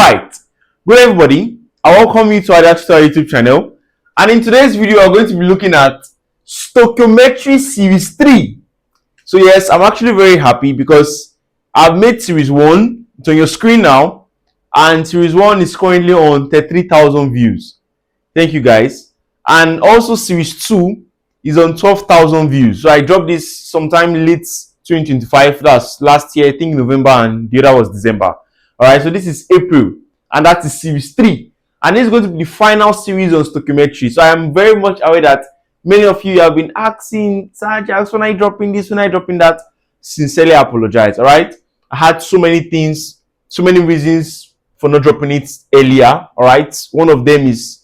Alright, good everybody, I welcome you to Ajaks YouTube channel, and in today's video we're going to be looking at Stoichiometry Series 3. So yes, I'm actually very happy because I've made Series 1, it's on your screen now, and Series 1 is currently on 33,000 views. Thank you guys. And also Series 2 is on 12,000 views. So I dropped this sometime late 2025, that's last year, I think November, and the other was December. Alright, so this is April, and that is Series 3. And this is going to be the final series on Stoichiometry. So I am very much aware that many of you have been asking, Ajaks, when I dropping this, when I dropping that. Sincerely apologize, alright? I had so many things, so many reasons for not dropping it earlier, alright? One of them is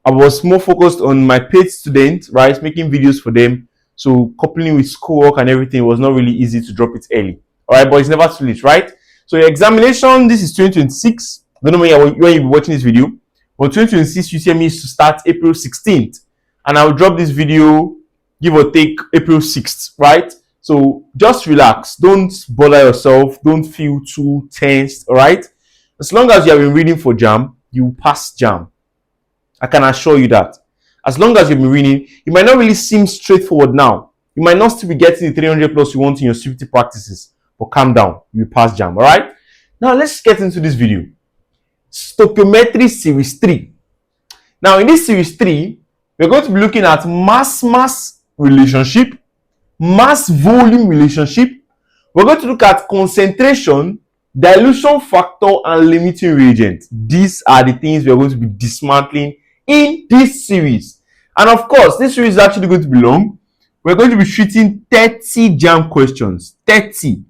I was more focused on my paid students, right? Making videos for them. So coupling with schoolwork and everything was not really easy to drop it early. Alright, but it's never too late, right? So your examination, this is 2026. I don't know when you'll be watching this video. But 2026 UTME is to start April 16th. And I will drop this video, give or take, April 6th, right? So just relax. Don't bother yourself. Don't feel too tensed, alright? As long as you have been reading for JAMB, you will pass JAMB. I can assure you that. As long as you've been reading, it might not really seem straightforward now. You might not still be getting the 300 plus you want in your CPT practices. But calm down, you pass JAMB, alright? Now let's get into this video. Stoichiometry Series 3. Now in this Series 3, we're going to be looking at mass-mass relationship, mass-volume relationship. We're going to look at concentration, dilution factor, and limiting reagent. These are the things we're going to be dismantling in this series. And of course, this series is actually going to be long. We're going to be treating 30 JAMB questions. 30.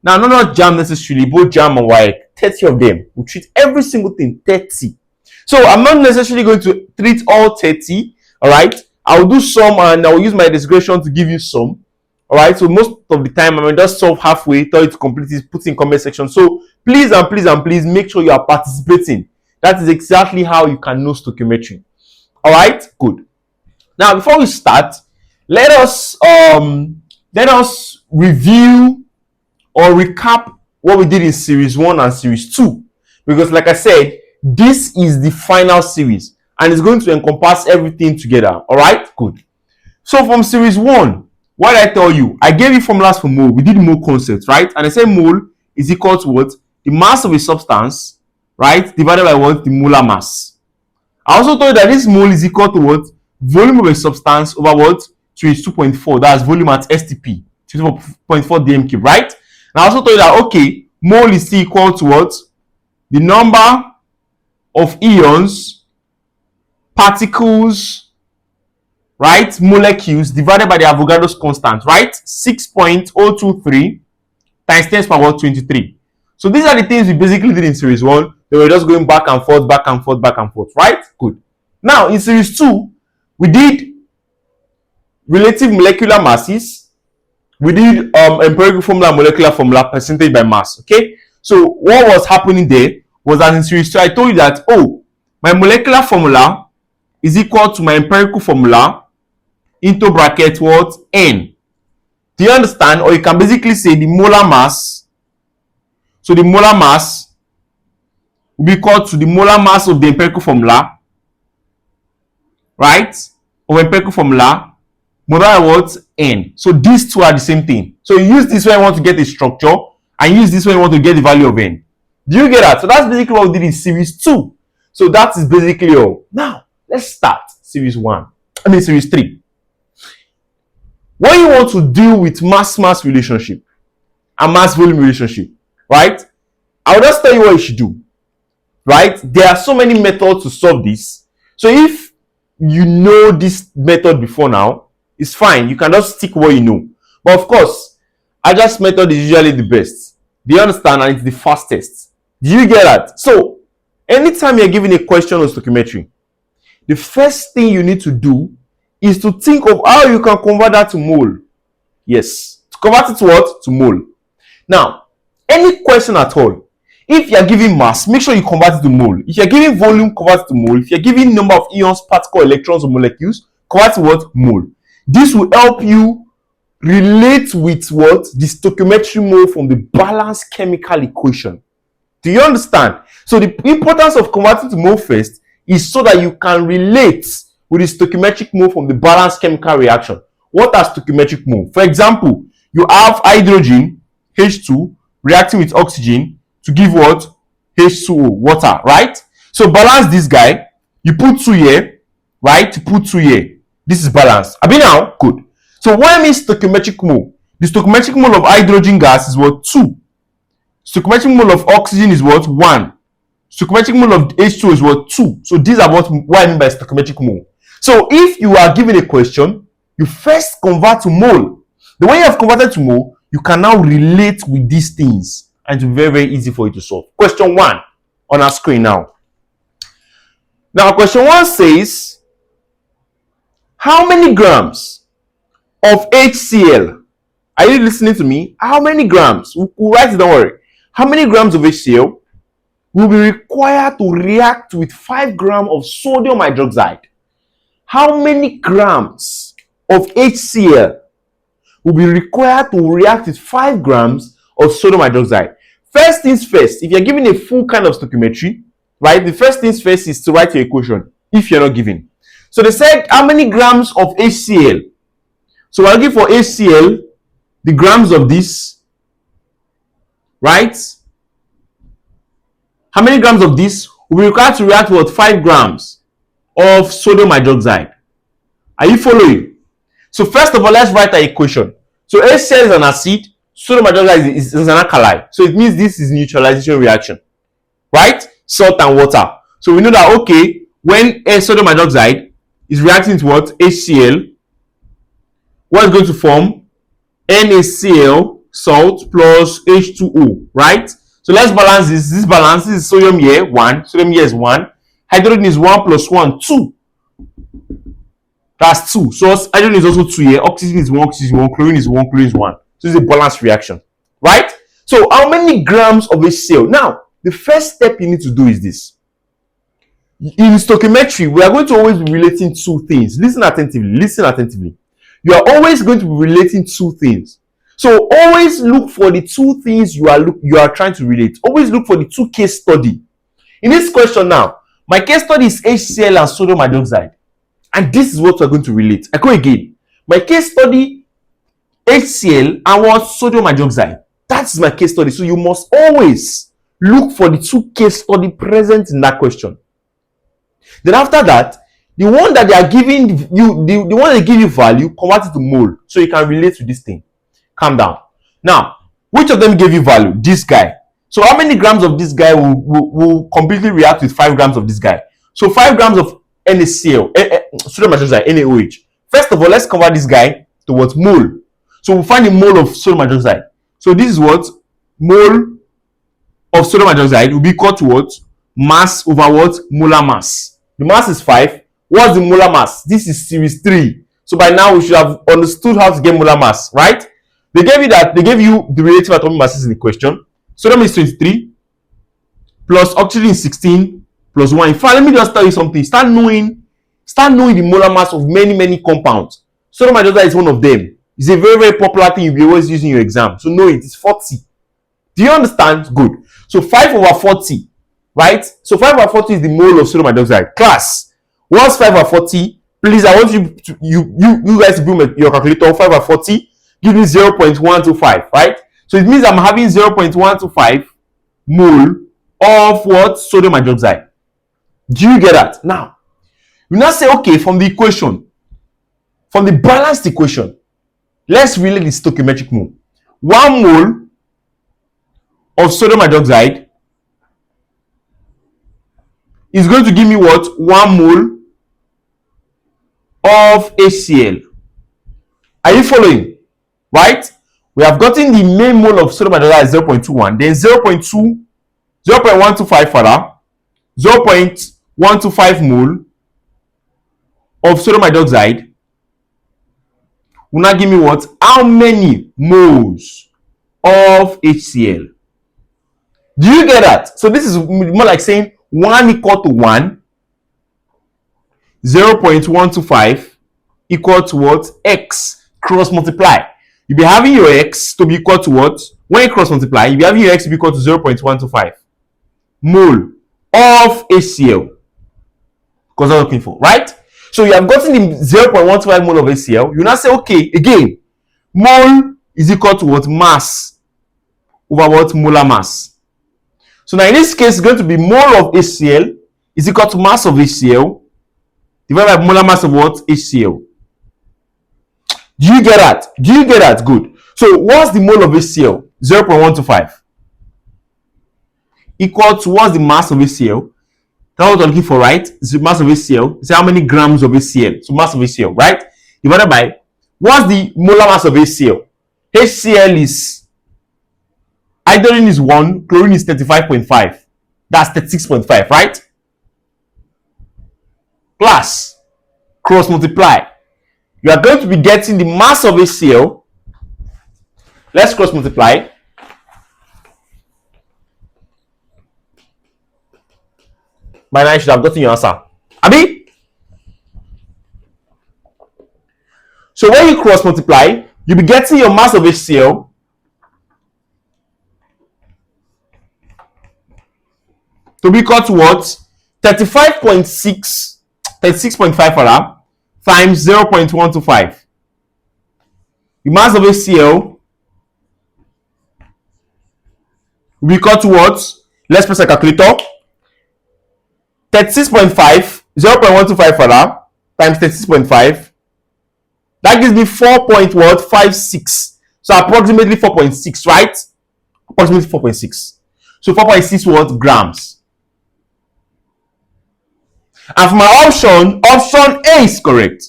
Now, not JAMB necessarily, both JAMB and WAEC, 30 of them. We'll treat every single thing, 30. So, I'm not necessarily going to treat all 30, alright? I'll do some and I'll use my discretion to give you some, alright? So, most of the time, I may just solve halfway, tell you to complete it, put in comment section. So, please and please and please make sure you are participating. That is exactly how you can know stoichiometry. Alright? Good. Now, before we start, let us review or recap what we did in Series 1 and Series 2. Because like I said, this is the final series and it's going to encompass everything together. Alright? Good. So from Series 1, what did I tell you? I gave you formulas for mole. We did mole concepts, right? And I said mole is equal to what? The mass of a substance, right? Divided by what? The molar mass. I also told you that this mole is equal to what? Volume of a substance over what? 22.4. That's volume at STP. 22.4 dm cube, right? And I also told you that, okay, mole is still equal to what? The number of ions, particles, right? Molecules divided by the Avogadro's constant, right? 6.023 times 10 to the power 23. So these are the things we basically did in Series 1. They were just going back and forth, back and forth, back and forth, right? Good. Now, in Series 2, we did relative molecular masses. We did empirical formula, molecular formula, percentage by mass. Okay, so what was happening there was that in Series 2, I told you that, oh, my molecular formula is equal to my empirical formula into bracket what? N. Do you understand? Or you can basically say the molar mass. So the molar mass will be equal to the molar mass of the empirical formula, right? Of empirical formula. Molar what? N. So these two are the same thing. So you use this when you want to get a structure and use this when you want to get the value of N. Do you get that? So that's basically what we did in Series 2. So that is basically all. Now, let's start Series 3. When you want to deal with mass-mass relationship and mass-volume relationship, right? I'll just tell you what you should do, right? There are so many methods to solve this. So if you know this method before now, it's fine. You can just stick what you know. But of course, Ajaks method is usually the best. Do you understand? And it's the fastest. Do you get that? So, anytime you're given a question on stoichiometry, the first thing you need to do is to think of how you can convert that to mole. Yes. To convert it to what? To mole. Now, any question at all, if you're giving mass, make sure you convert it to mole. If you're giving volume, convert it to mole. If you're giving number of ions, particles, electrons, or molecules, convert it to what? Mole. This will help you relate with what? The stoichiometry mole from the balanced chemical equation. Do you understand? So the importance of converting to mole first is so that you can relate with the stoichiometric mole from the balanced chemical reaction. What are stoichiometric mole? For example, you have hydrogen, H2, reacting with oxygen to give what? H2O, water, right? So balance this guy. You put 2 here, right? You put 2 here. This is balanced. Abi now? Good. So what means stoichiometric mole? The stoichiometric mole of hydrogen gas is what? 2. Stoichiometric mole of oxygen is what? 1. Stoichiometric mole of H2O is what? 2. So these are what I mean by stoichiometric mole. So if you are given a question, you first convert to mole. The way you have converted to mole, you can now relate with these things and it's very, very easy for you to solve. Question 1 on our screen now. Now, question 1 says, how many grams of HCl? Are you listening to me? How many grams? We'll write it, don't worry. How many grams of HCl will be required to react with 5 grams of sodium hydroxide? How many grams of HCl will be required to react with 5 grams of sodium hydroxide? First things first, if you're given a full kind of stoichiometry, right, the first things first is to write your equation if you're not given. So they said how many grams of HCl? So we're looking for HCl, the grams of this, right? How many grams of this will be required to react with 5 grams of sodium hydroxide? Are you following? So first of all, let's write our equation. So HCl is an acid, sodium hydroxide is an alkali. So it means this is neutralization reaction, right? Salt and water. So we know that, okay, when sodium hydroxide is reacting to what? HCl, what is going to form? NaCl, salt, plus H2O, right? So let's balance this. This balance is sodium here, 1. Sodium here is 1. Hydrogen is 1 plus 1, 2. That's 2. So hydrogen is also 2 here. Oxygen is 1, oxygen is 1. Chlorine is 1, chlorine is 1. So it's a balanced reaction, right? So how many grams of HCl? Now, the first step you need to do is this. In stoichiometry, we are going to always be relating 2 things. Listen attentively. Listen attentively. You are always going to be relating 2 things. So always look for the 2 things you are trying to relate. Always look for the 2 case study. In this question now, my case study is HCl and sodium hydroxide. And this is what we're going to relate. I go again. My case study, HCl and what? Sodium hydroxide. That's my case study. So you must always look for the 2 case study present in that question. Then after that, the one that they are giving you, the one they give you value, convert it to mole. So you can relate to this thing. Calm down. Now, which of them gave you value? This guy. So how many grams of this guy will completely react with 5 grams of this guy? So 5 grams of NaCl, sodium hydroxide, NaOH. First of all, let's convert this guy to what? Mole. So we'll find the mole of sodium hydroxide. So this is what? Mole of sodium hydroxide will be equal to what? Mass over what? Molar mass. The mass is 5. What's the molar mass? This is series 3. So by now we should have understood how to get molar mass, right? They gave you that. They gave you the relative atomic masses in the question. Sodium is 23 plus oxygen is 16 plus 1. In fact, let me just tell you something. Start knowing the molar mass of many compounds. Sodium hydroxide is one of them. It's a very, very popular thing you'll be always using in your exam. So know it. It's 40. Do you understand? Good. So 5 over 40, right? So 5 over 40 is the mole of sodium hydroxide. Class, what's 5 over 40? Please, I want you guys to bring your calculator. 5 over 40 give me 0.125, right? So it means I'm having 0.125 mole of what? Sodium hydroxide. Do you get that? Now, you now say, okay, from the equation, from the balanced equation, let's relate the stoichiometric mole. 1 mole of sodium hydroxide is going to give me what? 1 mole of HCl. Are you following? Right? We have gotten the main mole of sodium hydroxide is 0.21. Then 0.125 further, 0.125 mole of sodium hydroxide will now give me what? How many moles of HCl? Do you get that? So this is more like saying 1 equal to 1, 0.125 equal to what? X. Cross multiply. You'll be having your X to be equal to what? When you cross multiply, you'll be having your X to be equal to 0.125. mole of HCl, because I'm looking for, right? So you have gotten the 0.125 mole of HCl. You now say, okay, again, mole is equal to what? Mass over what? Molar mass. So now in this case, it's going to be mole of HCl is equal to mass of HCl divided by molar mass of what? HCl. Do you get that? Do you get that? Good. So what's the mole of HCl? 0.125 equal to what's the mass of HCl? That's what we're looking for, right? It's the mass of HCl. It's how many grams of HCl. So mass of HCl, right? Divided by what's the molar mass of HCl? HCl is hydrogen is 1, chlorine is 35.5. That's 36.5, right? Plus cross multiply. You are going to be getting the mass of HCl. Let's cross multiply. By now, you should have gotten your answer. Abi? So when you cross multiply, you'll be getting your mass of HCl to be equal to what? 36.5 times 0.125. The mass of HCl will be equal to what? Let's press a calculator. 36.5, 0.125 times 36.5. That gives me 4.56. So approximately 4.6, right? Approximately 4.6. So 4.6 what? Grams. And for my option A is correct.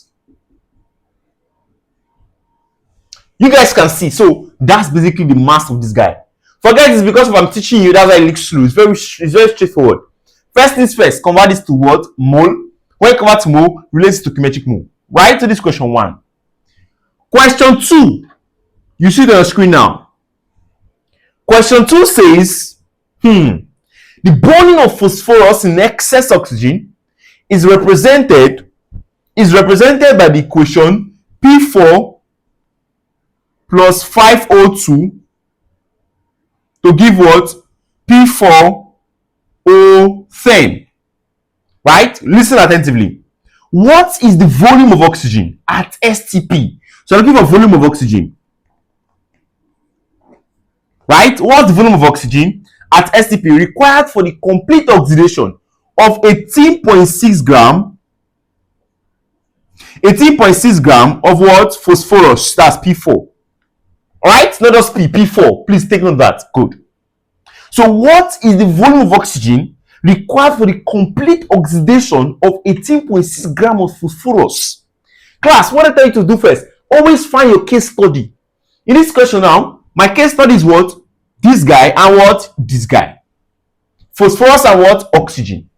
You guys can see. So that's basically the mass of this guy. Forget this, because if I'm teaching you, that's why it looks slow. It's very straightforward. First things first, convert this to what? Mole. When you convert to mole, relates to stoichiometric mole. Right to this question 1. Question 2. You see it on the screen now. Question 2 says, the burning of phosphorus in excess oxygen is represented by the equation P4 plus 5O2 to give what? P4O10. Right? Listen attentively. What is the volume of oxygen at STP? So I'm looking for volume of oxygen. Right? What's the volume of oxygen at STP required for the complete oxidation of 18.6 gram of what? Phosphorus. That's P4. Alright? Not just P4. Please take note of that. Good. So what is the volume of oxygen required for the complete oxidation of 18.6 gram of phosphorus? Class, what I tell you to do first, always find your case study. In this question now, my case study is what? This guy and what? This guy. Phosphorus and what? Oxygen.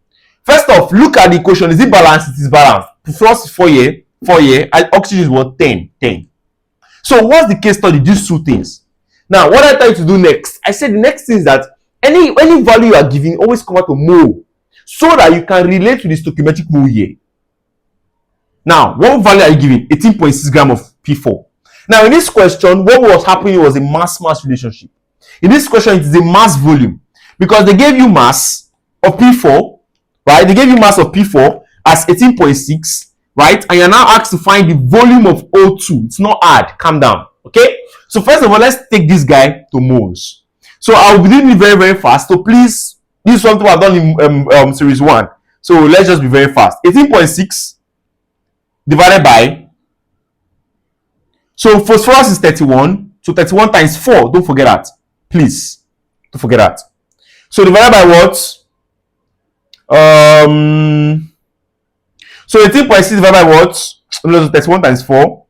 First off, look at the equation. Is it balanced? It is balanced. Phosphorus is 4 here, and oxygen is what? 10. So what's the case study? These two things. Now, what I tell you to do next, I said the next thing is that any value you are giving, always convert to mole, so that you can relate to the stoichiometric mole here. Now, what value are you giving? 18.6 gram of P4. Now, in this question, what was happening was a mass-mass relationship. In this question, it is a mass volume, because they gave you mass of P4, right? They gave you mass of P4 as 18.6, right? And you're now asked to find the volume of O2. It's not hard. Calm down, okay? So first of all, let's take this guy to moles. So I'll be doing it very, very fast. So please, this is something I've done in series 1. So let's just be very fast. 18.6 divided by, so phosphorus is 31. So 31 times 4. Don't forget that. Please. Don't forget that. So divided by what? So 18.6 divided by what? So 31 times 4.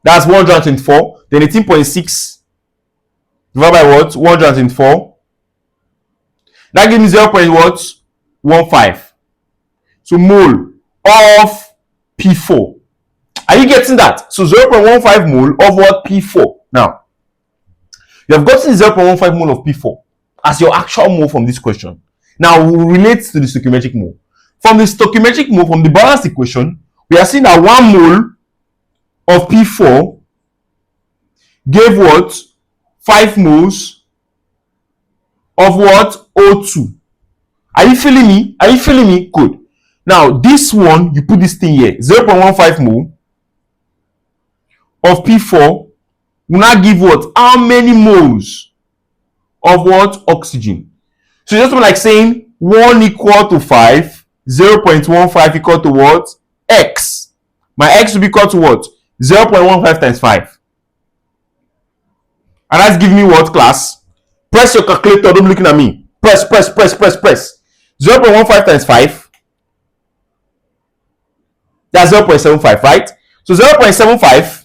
That's 124. Then 18.6 divided by what? 124. That gives me 0.15. So mole of P4. Are you getting that? So 0.15 mole of what? P4. Now, you have gotten 0.15 mole of P4 as your actual mole from this question. Now, we'll relate to the stoichiometric mole. From the stoichiometric mole, from the balanced equation, we are seeing that 1 mole of P4 gave what? 5 moles of what? O2. Are you feeling me? Are you feeling me? Good. Now, this one, you put this thing here, 0.15 mole of P4 will now give what? How many moles of what? Oxygen. So just like saying 1 equal to 5, 0.15 equal to what? X. My X will be equal to what? 0.15 times 5. And that's giving me what, class? Press your calculator, don't be looking at me. Press. 0.15 times 5. That's 0.75, right? So 0.75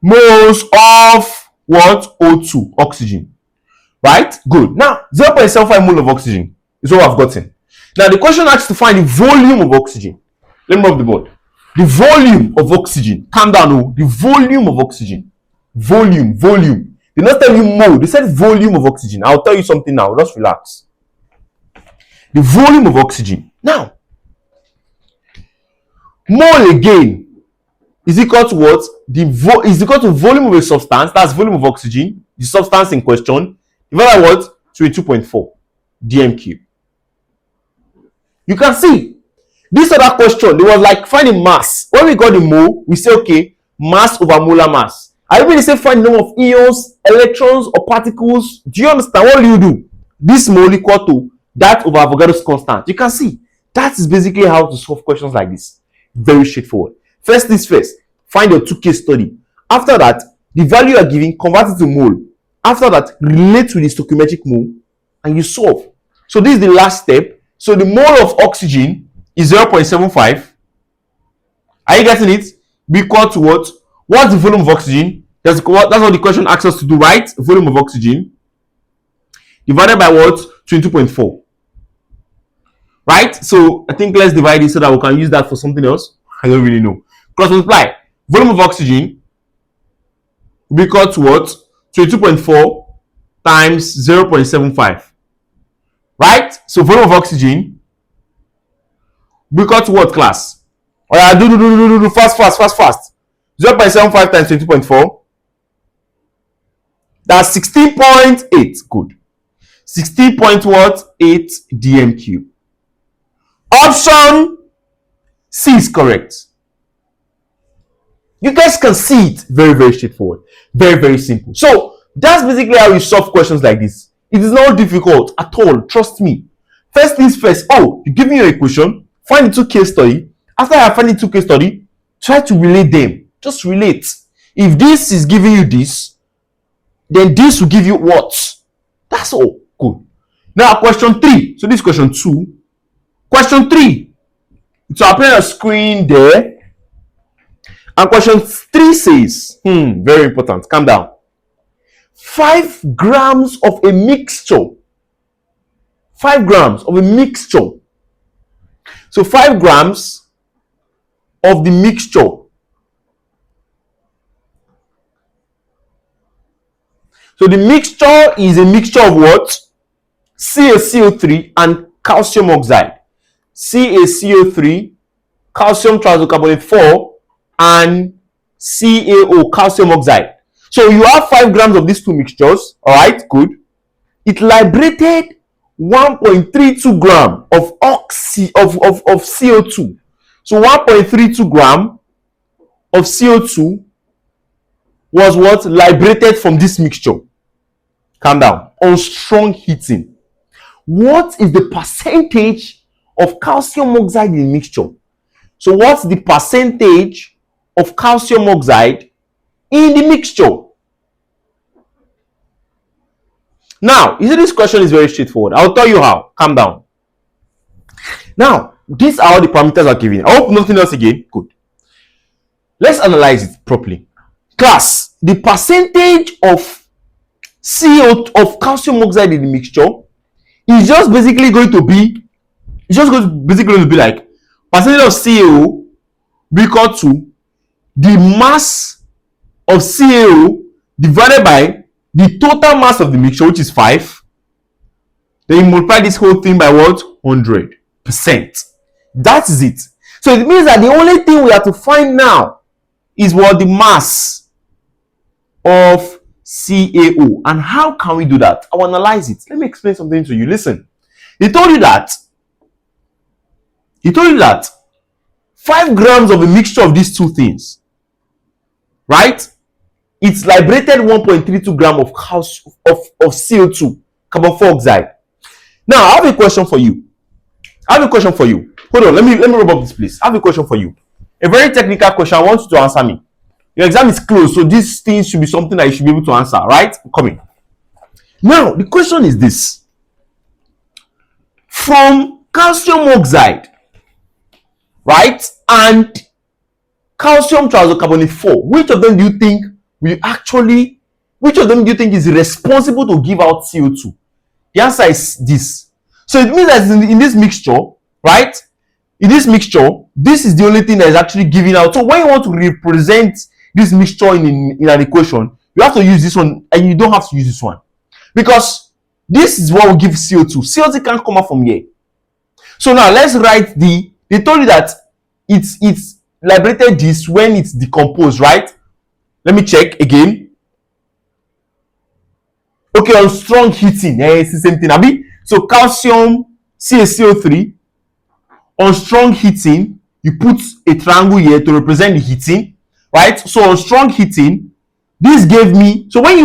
moles of what? O2, oxygen. Right? Good. Now, 0.75 mole of oxygen is what I've gotten. Now, the question asks to find the volume of oxygen. Let me move the board. The volume of oxygen. Calm down, oh. The volume of oxygen. Volume. They not tell you mole. They said volume of oxygen. I'll tell you something now. Just relax. The volume of oxygen. Now, mole again is equal to what? Is equal to volume of a substance. That's volume of oxygen. The substance in question. Divided by what? 22.4 dm cube. You can see this other question. It was like finding mass. When we got the mole, we say okay, mass over molar mass. I really say find the number of ions, electrons, or particles. Do you understand? What do you do? This mole equal to that over Avogadro's constant. You can see that is basically how to solve questions like this. Very straightforward. First things first, find your 2 case study. After that, the value you are giving, convert it to mole. After that, relate to the stoichiometric mole and you solve. So this is the last step. So the mole of oxygen is 0.75. Are you getting it? Be equal to what? What's the volume of oxygen? That's what the question asks us to do, right? Volume of oxygen divided by what? 22.4. Right? So I think let's divide it so that we can use that for something else. I don't really know. Cross multiply. Volume of oxygen will be equal to what? 22.4 times 0.75. Right? So volume of oxygen will be equal to what, class? Alright, do fast. 0.75 times 22.4. That's 16.8. Good. 16.8 dm cube. Option C is correct. You guys can see it. Very straightforward. Very simple. So that's basically how you solve questions like this. It is not difficult at all. Trust me. First things first. Oh, you give me your equation. Find the 2 case study. After I find the 2 case study, try to relate them. Just relate. If this is giving you this, then this will give you what? That's all. Good. Now question 3. So this is question 2. Question 3. So I'll put on a screen there. And question 3 says, very important. Calm down. 5 grams of a mixture. 5 grams of a mixture. So 5 grams of the mixture. So the mixture is a mixture of what? CaCO3 and calcium oxide. CaCO3, calcium trisulcarbonate 4, and CaO, calcium oxide. So you have 5 grams of these 2 mixtures. All right, good. It liberated 1.32 gram of CO2. So 1.32 gram of CO2 was what? Liberated from this mixture. Calm down. On strong heating. What is the percentage of calcium oxide in the mixture? So what's the percentage of calcium oxide in the mixture? Now, you see, this question is very straightforward. I'll tell you how. Calm down. Now, these are all the parameters are given. I hope nothing else again. Good. Let's analyze it properly. Class, the percentage of of calcium oxide in the mixture is just basically going to be like percentage of CaO be equal to the mass of CaO divided by the total mass of the mixture, which is 5. Then you multiply this whole thing by what? 100%. That is it. So it means that the only thing we have to find now is what? The mass of CaO. And how can we do that? I'll analyze it. Let me explain something to you. Listen, he told you that 5 grams of a mixture of these two things, right? It's liberated 1.32 gram of CO2, carbon dioxide. Now, I have a question for you. Hold on, let me rub up this place. I have a question for you. A very technical question. I want you to answer me. Your exam is closed, so these things should be something that you should be able to answer, right? Coming. Now, the question is this. From calcium oxide, right, and calcium triisocarbonate 4, which of them do you think is responsible to give out CO2? The answer is this. So it means that in this mixture, right? In this mixture, this is the only thing that is actually giving out. So when you want to represent this mixture in an equation, you have to use this one, and you don't have to use this one, because this is what will give CO2. CO2 can't come out from here. So now let's write they told you that it's liberated this when it's decomposed, right? Let me check again. Okay, on strong heating, it's the same thing, Abi. So calcium CaCO3, on strong heating, you put a triangle here to represent the heating, right? So on strong heating, this gave me. So when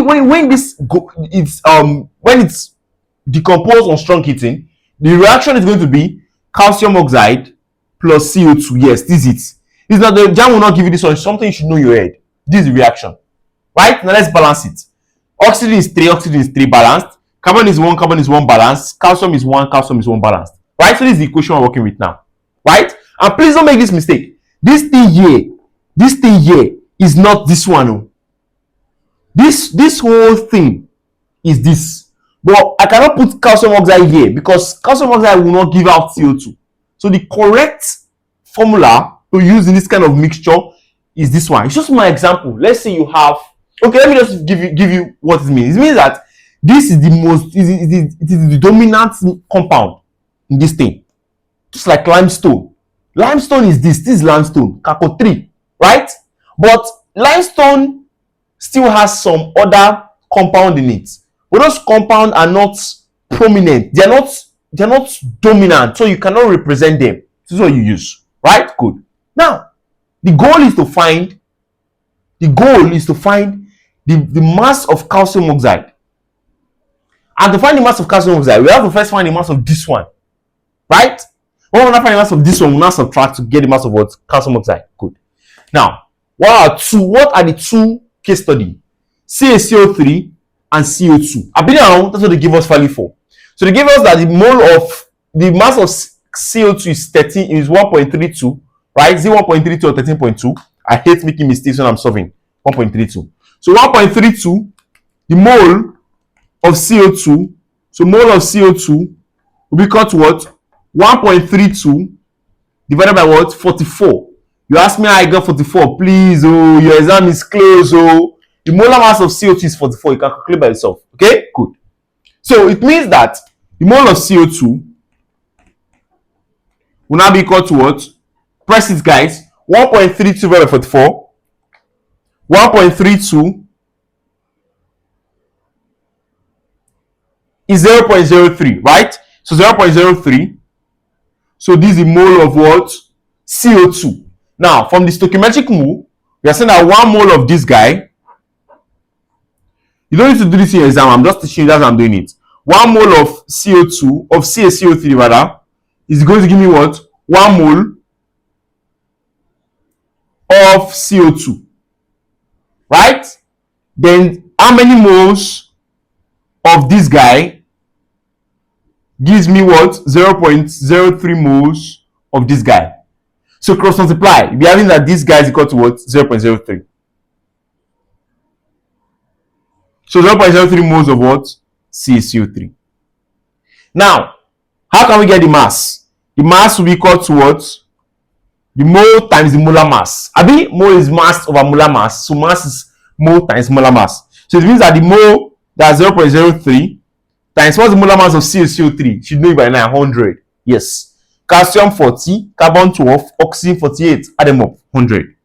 it's decomposed on strong heating, the reaction is going to be calcium oxide plus CO2. Yes, this is it. It's not, the JAMB will not give you this one. It's something you should know in your head. This is the reaction, right? Now let's balance it. Oxygen is 3 balanced. Carbon is 1 balanced. Calcium is 1 balanced. Right? So this is the equation we're working with now. Right? And please don't make this mistake. This thing here is not this one. Oh. This whole thing is this. But I cannot put calcium oxide here because calcium oxide will not give out CO2. So the correct formula to use in this kind of mixture is this one. It's just my example. Let's say you have. Okay, let me just give you what it means. It means that this is it is the dominant compound in this thing. Just like limestone. Limestone is this. This is limestone. Caco 3, right? But limestone still has some other compound in it. But those compounds are not prominent. They're not dominant. So you cannot represent them. This is what you use. Right? Good. Now, the goal is to find the mass of calcium oxide. And to find the mass of calcium oxide, we have to first find the mass of this one. Right? When we find the mass of this one, we now subtract to get the mass of what? Calcium oxide. Good. Now, what are the two case studies? CaCO3 and CO2. I've been now, that's what they give us value for. So they give us that the mass of CO2 is 1.32, right? 1.32 or 13.2. I hate making mistakes when I'm solving. 1.32. So 1.32, the mole of CO2. So mole of CO2 will be equal to what? 1.32 divided by what? 44. You ask me how I got 44. Please, oh, your exam is close. Oh, the molar mass of CO2 is 44. You can calculate by yourself. Okay, good. So it means that the mole of CO2 will now be equal to what? Press it, guys. 1.32 divided by 44. 1.32 is 0.03, right? So 0.03. So this is the mole of what? CO2. Now, from the stoichiometric mole, we are saying that 1 mole of this guy. You don't need to do this in your exam. I'm just teaching you that I'm doing it. 1 mole of CO2, of CaCO3 rather, is going to give me what? 1 mole of CO2. Right? Then how many moles of this guy gives me what? 0.03 moles of this guy. So cross multiply. We're having that this guy is equal to what? 0.03. So 0.03 moles of what? CaCO3. Now, how can we get the mass? The mass will be equal to what? The mole times the molar mass. Abi, mole is mass over molar mass. So mass is mole times molar mass. So it means that the mole that's 0.03 times what's the molar mass of CaCO3? Should know it by 900. Yes. Calcium 40, carbon 12, oxygen 48. Add them up. 100.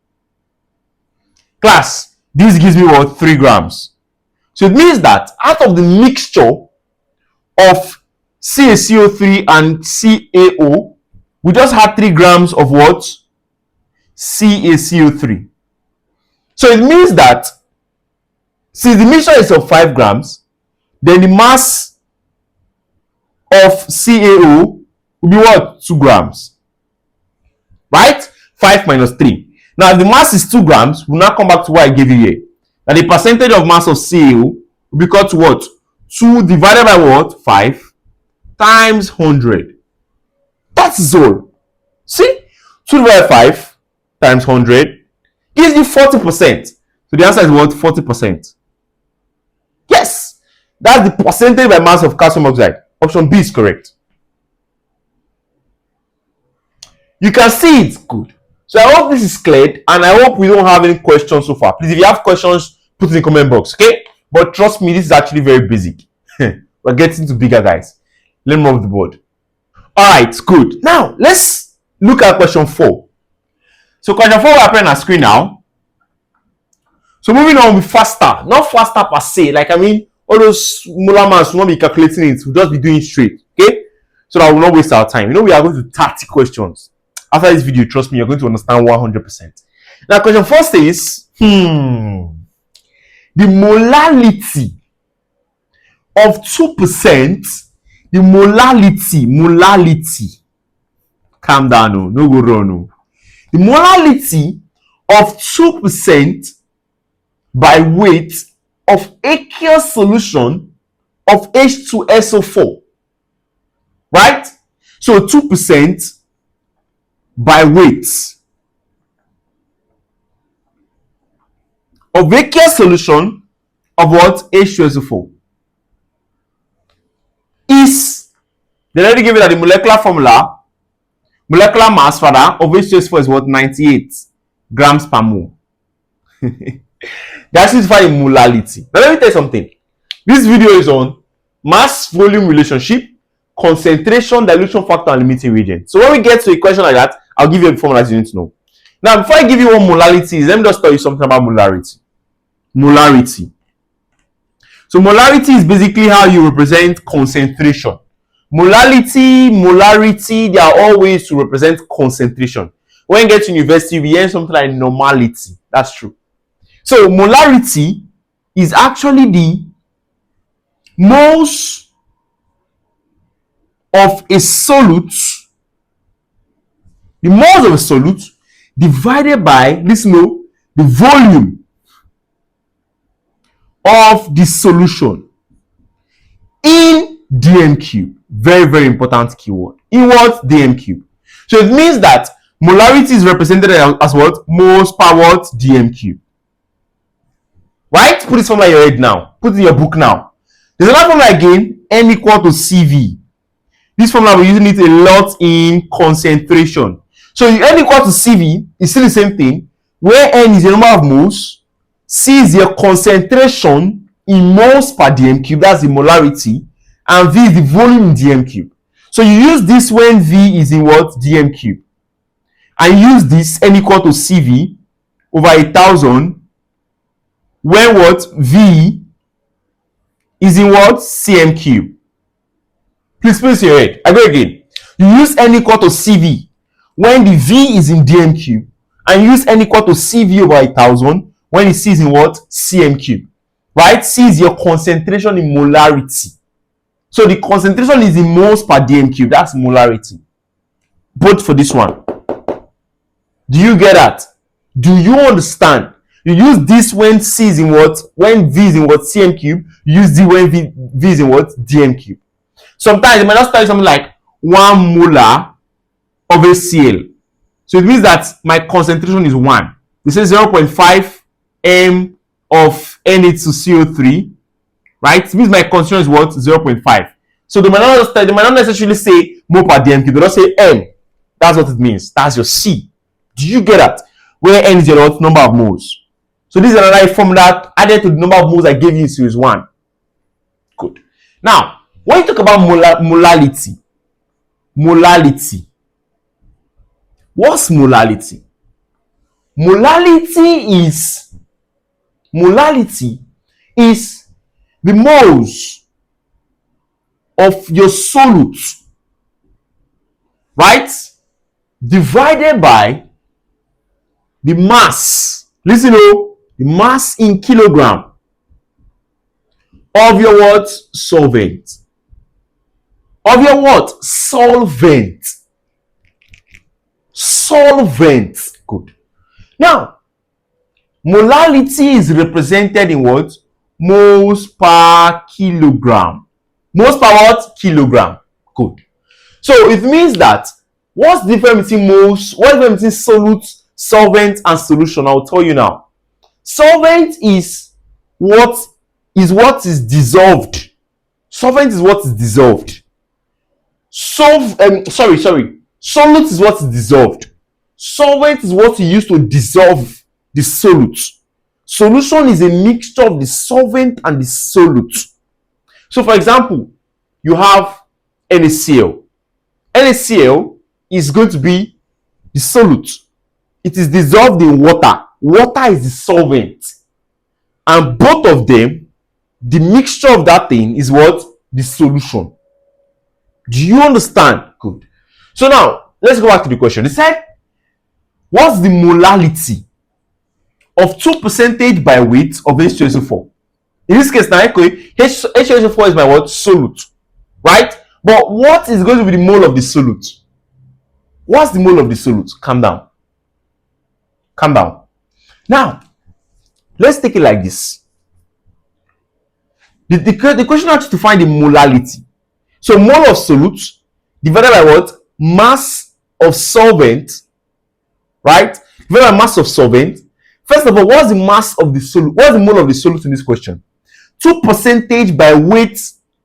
Class, this gives me what? 3 grams. So it means that out of the mixture of CaCO3 and CaO, we just had 3 grams of what? CaCO3. So it means that since the mixture is of 5 grams, then the mass of CaO will be what? 2 grams. Right? 5 minus 3. Now, if the mass is 2 grams, we'll now come back to what I gave you here. Now, the percentage of mass of CaO will be equal to what? 2 divided by what? 5 times 100. That's all. See? 2 divided by 5 times 100 gives you 40%. So the answer is what? 40%. Yes. That's the percentage by mass of calcium oxide. Option B is correct. You can see it's good. So I hope this is cleared, and I hope we don't have any questions so far. Please, if you have questions, put it in the comment box, okay? But trust me, this is actually very basic. We're getting to bigger guys. Let me move the board. Alright, good. Now, let's look at question 4. So question 4 will appear on our screen now. So moving on with faster. Not faster per se. Like, I mean, all those molar mass will not be calculating it. We'll just be doing it straight, okay? So that we'll not waste our time. You know, we are going to 30 questions. After this video, trust me, you're going to understand 100%. Now, question 4 says, the molality of 2%, the molality, calm down, no go wrong, no. The molality of 2% by weight of aqueous solution of H2SO4, right? So 2% by weight of aqueous solution of what? H2SO4 is, they already give it at the molecular formula, molecular mass rather of H2SO4 is what? 98 grams per mole. That's just for the molality. Now let me tell you something. This video is on mass volume relationship, concentration, dilution factor, and limiting reagent. So when we get to a question like that, I'll give you the formulas you need to know. Now, before I give you what molality is, let me just tell you something about molarity. Molarity. So molarity is basically how you represent concentration. Molarity, they are all ways to represent concentration. When you get to university, we learn something like normality. That's true. So molarity is actually the moles of a solute, the moles of a solute divided by, listen, no, the volume of the solution in dm cube. Very, very important keyword. In what? dm cube. So it means that molarity is represented as what? Moles per what? dm cube. Right? Put this formula in your head now. Put it in your book now. There's another formula again, N equal to CV. This formula we're using it a lot in concentration. So N equal to CV is still the same thing, where N is the number of moles, C is your concentration in moles per dm cube, that's the molarity, and V is the volume in dm cube. So you use this when V is in what? Dm cube. And use this N equal to CV over 1,000 when what? V is in what? Cm cube. Please place your head. I go again. You use N equal to CV when the V is in dm cube, and use N equal to CV over 1,000 when the C is in what? Cm cube. Right? C is your concentration in molarity. So the concentration is in moles per dm cube. That's molarity. Both for this one. Do you get that? Do you understand? You use this when C is in what? When V is in what? Cm cube. You use D when V is in what? Dm cube. Sometimes they might just tell you something like 1 molar of HCl. So it means that my concentration is 1. They say 0.5 m of Na2CO3, right? It means my concentration is what? 0.5. So they might not necessarily say mole per dm cube. They just say m. That's what it means. That's your C. Do you get that? Where n is your number of moles. So this is another formula added to the number of moles I gave you in series 1. Good. Now, when you talk about molality, what's molality? Molality is the moles of your solute, right, divided by the mass, listen oh, the mass in kilogram of your what? Solvent. Of your what? Solvent. Solvent. Good. Now, molality is represented in what? Moles per kilogram. Moles per what? Kilogram. Good. So it means that what's the difference between moles? What's the difference between solute, solvent, and solution? I'll tell you now. Solvent is what is dissolved. Solvent is what is dissolved. Solute is what is dissolved. Solvent is what you use to dissolve the solute. Solution is a mixture of the solvent and the solute. So for example, you have NaCl. NaCl is going to be the solute. It is dissolved in water. Water is the solvent. And both of them, the mixture of that thing is what? The solution. Do you understand? Good. So now, let's go back to the question. It said, what's the molality of 2% by weight of H2SO4? In this case, now, H2SO4 is my what? Solute. Right? But what is going to be the mole of the solute? What's the mole of the solute? Calm down. Calm down. Now, let's take it like this. The question asks you to find the molality. So mole of solute divided by what? Mass of solvent, right? Divided by mass of solvent. First of all, what's the mass of the solute? What's the mole of the solute in this question? 2% by weight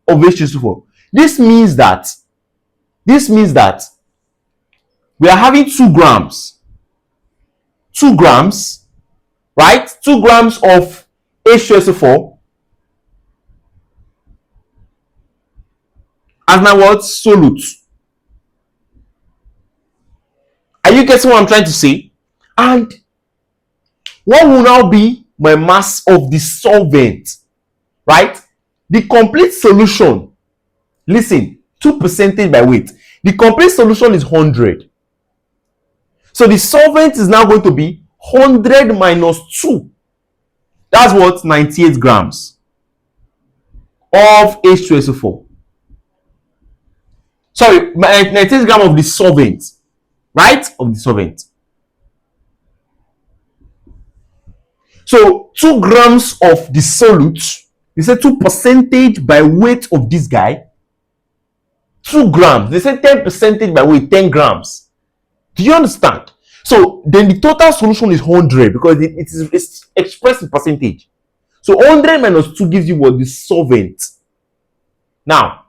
of H2SO4. This means that we are having 2 grams. 2 grams, right? 2 grams of H2SO4 as my what? Solute. Are you getting what I'm trying to say? And what will now be my mass of the solvent? Right? The complete solution. Listen, 2% by weight. The complete solution is 100. So the solvent is now going to be 100 minus 2. That's what? 98 grams of H2SO4. Sorry, 98 grams of the solvent. Right? Of the solvent. So 2 grams of the solute. They say 2% by weight of this guy. 2 grams. They say 10% by weight, 10 grams. Do you understand? So then the total solution is 100 because it's expressed in percentage. So 100 minus 2 gives you what? The solvent. Now,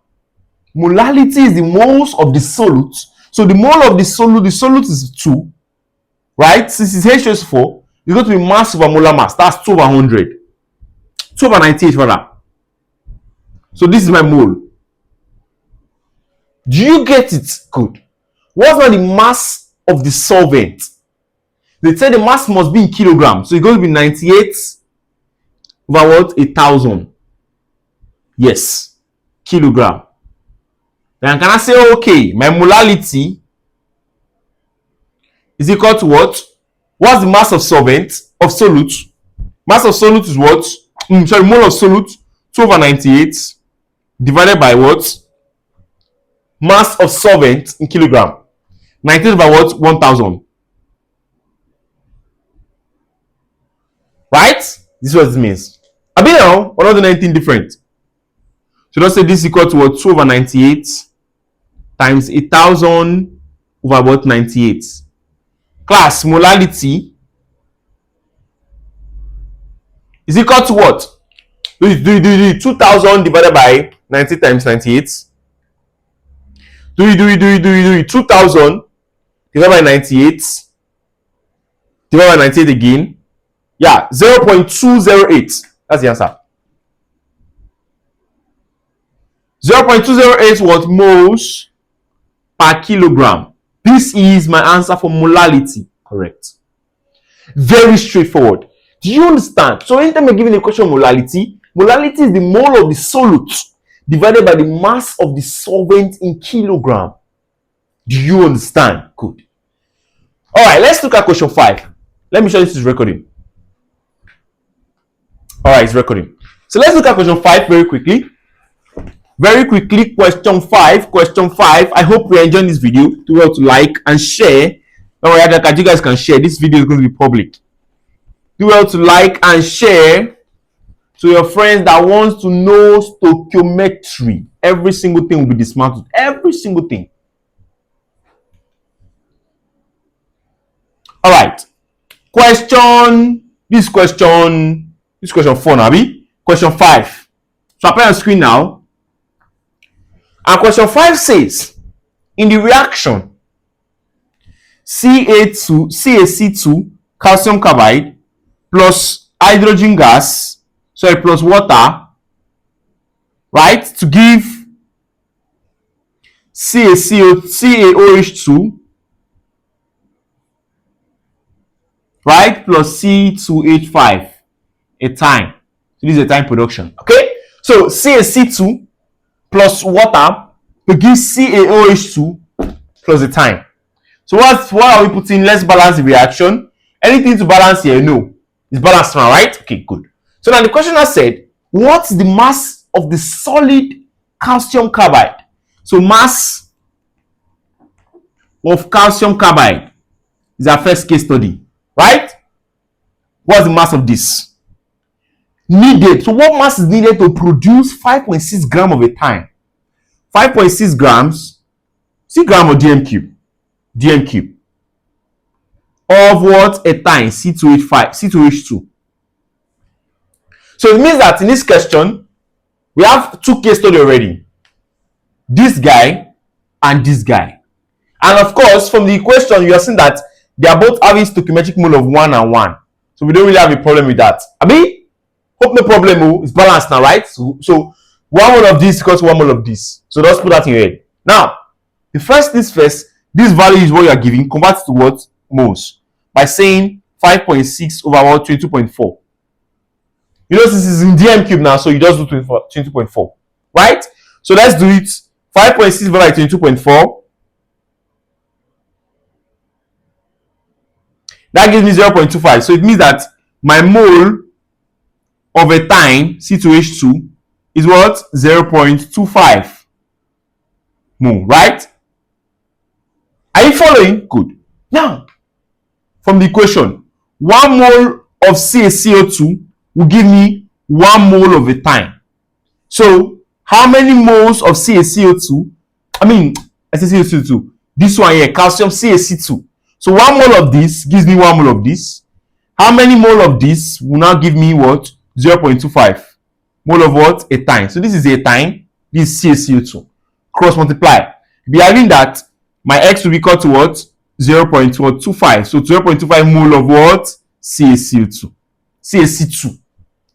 molality is the moles of the solute. So the mole of the solute is 2. Right? Since it's H2SO4, it's going to be mass over molar mass. That's 2 over 100. 2 over 98 rather. So this is my mole. Do you get it? Good. What's now the mass of the solvent? They say the mass must be in kilograms. So it's going to be 98 over what? 1,000. Yes. Kilogram. Then can I say, okay, my molality is equal to what? What's the mass of solvent? Of solute? Mass of solute is what? Mole of solute, 2 over 98 divided by what? Mass of solvent in kilogram. 98 over what? 1,000. Right? This is what it means. I mean now, we're not doing anything different. So let's say this is equal to what? 2 over 98 times 1,000 over what? 98. Class, molality is equal to what? Do 2,000 divided by 90 times 98. Do 2,000 divided by 98 divided by 98 again. Yeah, 0.208. That's the answer. 0.208 what? Moles per kilogram. This is my answer for molality. Correct. Very straightforward. Do you understand? So anytime you're given a question of molality, Molality is the mole of the solute divided by the mass of the solvent in kilogram. Do you understand? Good. All right, let's look at question 5. Let me show you this is recording. All right, it's recording. So let's look at question 5 very quickly. Very quickly, question 5. Question 5. I hope you're enjoying this video. Do well to like and share. Don't worry, you guys can share. This video is going to be public. Do well to like and share to your friends that wants to know stoichiometry. Every single thing will be dismantled. Every single thing. All right. This question 4 now. Question 5. So apply on screen now. And question 5 says, in the reaction CaC2 calcium carbide plus hydrogen gas, plus water, right, to give CaOH2, right, plus C2H5, ethyne. So this is ethyne production. Okay, so CaC2 plus water will give CaOH2 plus ethyne. So what are we putting? Let's balance the reaction. Anything to balance here? No. It's balanced now, right? Okay, good. So now the question has said, what's the mass of the solid calcium carbide? So mass of calcium carbide is our first case study, right? What's the mass of this? Needed. So what mass is needed to produce 5.6 grams of ethyne? 5.6 grams, C gram of DM cube of what? Ethyne, C2H2. So it means that in this question, we have 2 case studies already. This guy and this guy. And of course, from the equation, you are seeing that they are both having stoichiometric mole of 1 and 1. So we don't really have a problem with that. Abi, hope no problem. Oh, it's balanced now, right? So 1 mole of this equals 1 mole of this. So let's put that in your head. Now, the first things first, this value is what you are giving, convert to what? Moles. By saying 5.6 over what? 22.4. You know, this is in DM cube now, so you just do 22.4. Right? So let's do it. 5.6 divided by 22.4. That gives me 0.25. So it means that my mole of ethyne, C2H2, is what? 0.25 mole, right? Are you following? Good. Now, from the equation, 1 mole of CaCO2 will give me 1 mole of ethyne. So, how many moles of CaCO2? I say CaCO2. This one here, calcium CaC2. So 1 mole of this gives me 1 mole of this. How many mole of this will now give me what? 0.25 mole of what? Ethyne. So this is ethyne, this is CaCO2. Cross multiply. Be having that my x will be equal to what? 0.25. So 0.25 mole of what? CaCO2. CaC2.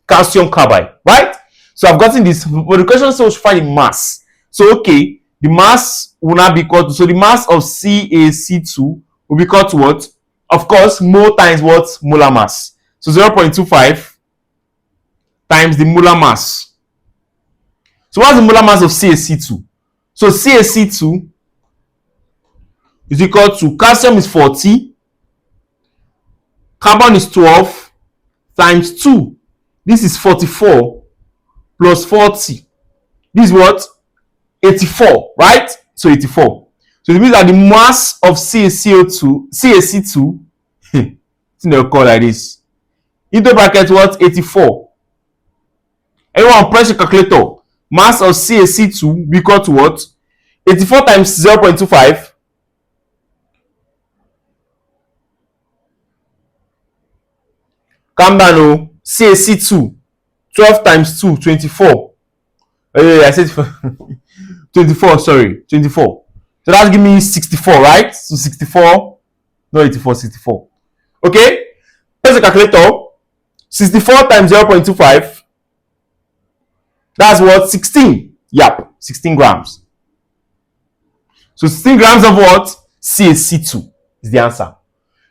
Calcium carbide. Right? So I've gotten this. But the question says find the mass. So okay, the mass will now be equal to, so the mass of CaC2 will be equal to what? Of course, mole times what? Molar mass. So 0.25 times the molar mass. So what's the molar mass of CaC2? So CaC2 is equal to, calcium is 40, carbon is 12 times 2. This is 44 plus 40. This is what? 84, right? So 84. So it means that the mass of CaC2, they'll call like this. Into bracket what? 84. Everyone press your calculator. Mass of CaC2 will be equal to what? 84 times 0.25. Calm down, oh. CaC2. 12 times 2, 24. I said 24, sorry. 24. So that's giving me 64, right? So 64. No, 84, 64. Okay? Press the calculator. 64 times 0.25. That's what? 16. Yep. 16 grams. So 16 grams of what? CaC2 is the answer.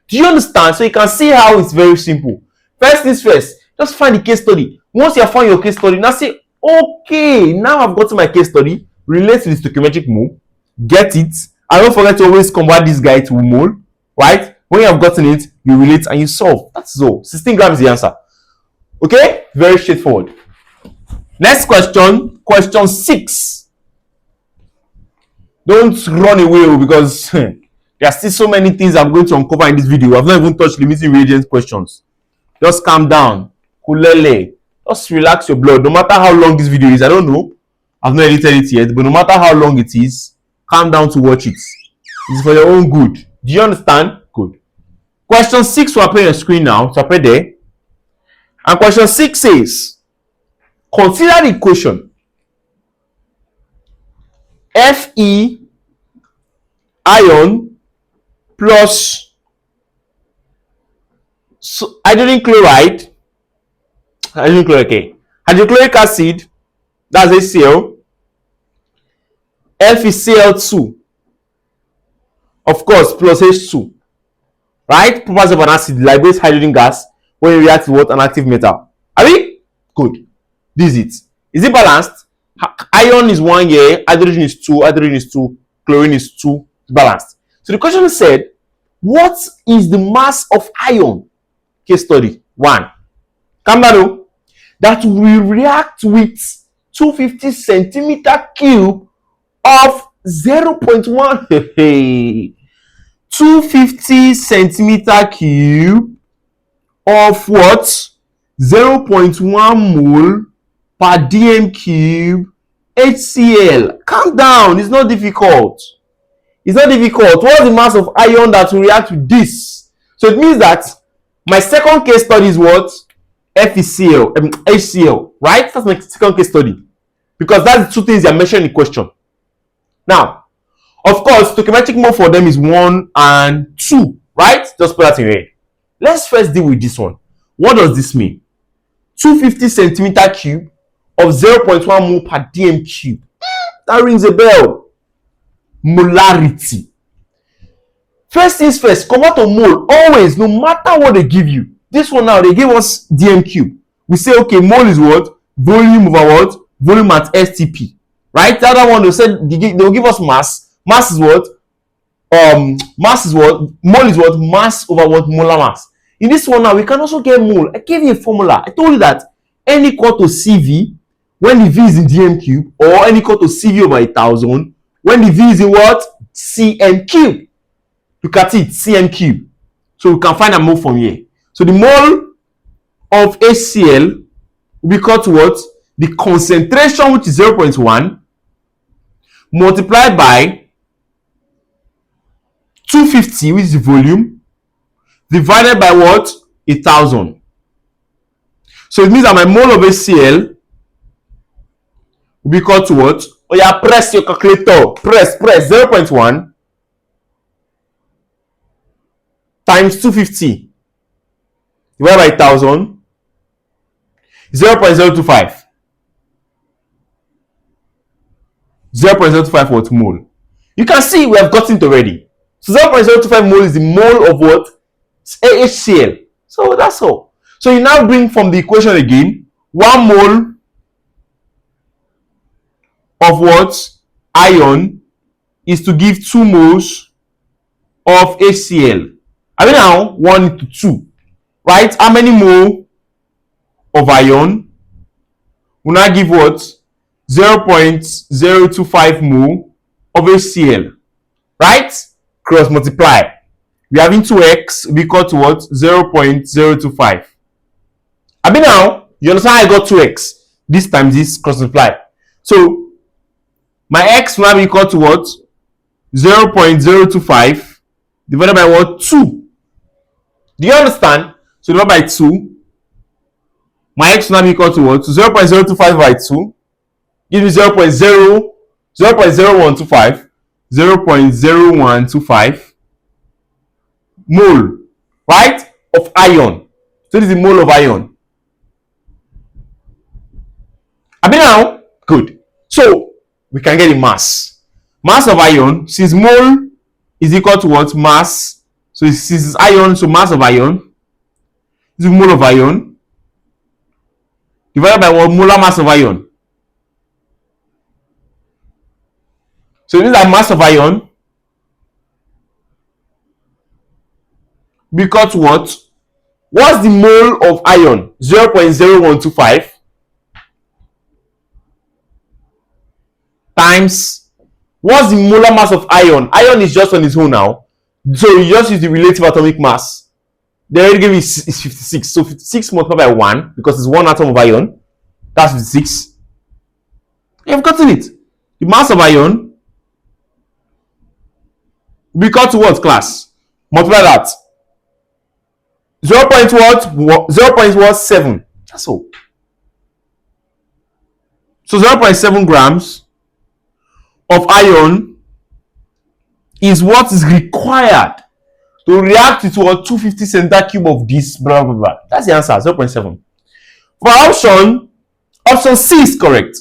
Do you understand? So you can see how it's very simple. First things first, just find the case study. Once you have found your case study, now say, okay, now I've gotten my case study, relate to the stoichiometric mole, get it, and don't forget to always convert this guy to mole, right? When you have gotten it, you relate and you solve. That's all. 16 grams is the answer. Okay? Very straightforward. Next question, question 6. Don't run away because there are still so many things I'm going to uncover in this video. I've not even touched limiting reagents questions. Just calm down. Kulele. Just relax your blood. No matter how long this video is, I don't know. I've not edited it yet, but no matter how long it is, calm down to watch it. It's for your own good. Do you understand? Good. Question 6 will appear on your screen now. So appear there. And question 6 says, consider the equation Fe ion plus hydrogen chloride, hydrochloric acid, that's HCl, FeCl2, of course, plus H2, right? Properties of an acid liberates hydrogen gas when you react with what? An active metal. Are we? Good. This is it. Is it balanced? Ion is 1 here, hydrogen is 2, chlorine is 2, balanced. So the question said, what is the mass of ion? Case study 1. Calm down. That will react with 250 centimeter cube of 0.1. 250 centimeter cube of what? 0.1 mole per dm cube HCl. Calm down. It's not difficult. It's not difficult. What's the mass of ion that will react with this? So it means that my second case study is what? FeCl, HCl, right? That's my second case study. Because that's the two things they are mentioned in the question. Now, of course, stoichiometric mole for them is 1 and 2, right? Just put that in red. Let's first deal with this one. What does this mean? 250 centimeter cube of 0.1 mole per dm cube. That rings a bell. Molarity. First things first, convert to mole. Always, no matter what they give you. This one now, they give us dm cube. We say, okay, mole is what? Volume over what? Volume at STP. Right? The other one, they'll give us mass. Mass is what? Mass is what? Mole is what? Mass over what? Molar mass. In this one now, we can also get mole. I gave you a formula. I told you that n equal to CV when the V is in dm cube, or n equal to CV over 1000 when the V is in what? Cm cube. Look at it, Cm cube. So we can find a mole from here. So the mole of HCl will be equal to what? The concentration, which is 0.1, multiplied by 250, which is the volume, divided by what? 1000. So it means that my mole of HCl will be equal to what? Oh yeah, press your calculator. Press 0.1 times 250 divided by 1000, 0.025. 0.025 what? Mole. You can see we have gotten it already. So 0.025 mole is the mole of what? HCl. So that's all. So you now bring from the equation again 1 mole of what? Ion is to give 2 moles of HCl. I mean now 1 to 2. Right? How many mole of ion will now give what? 0.025 mole of HCl. Right? Cross multiply. We are having 2x will be equal to what? 0.025. I mean now, you understand how I got 2x? This times this cross multiply. So my x will now be equal to what? 0.025 divided by what? 2. Do you understand? So divided by 2. My x will now be equal to what? 0.025 by 2. Give me 0.0125. 0.0125 mole, right? Of ion. So this is the mole of ion. I mean now, good. So we can get the mass. Mass of ion, since mole is equal to what? Mass. So since it's ion, so mass of ion is a mole of ion divided by what? Molar mass of iron. So this is the mass of iron because what? What's the mole of iron? 0.0125 times what's the molar mass of iron? Iron is just on its own now. So you just use the relative atomic mass. They already gave me is 56. So 56 multiplied by 1 because it's 1 atom of iron. That's 56. You've gotten it. The mass of iron will be equal to what, class? Multiply that. 0.7. That's all. So 0.7 grams of iron is what is required to react with what 250 centimeter cube of this blah blah blah. That's the answer. 0.7. For option C is correct.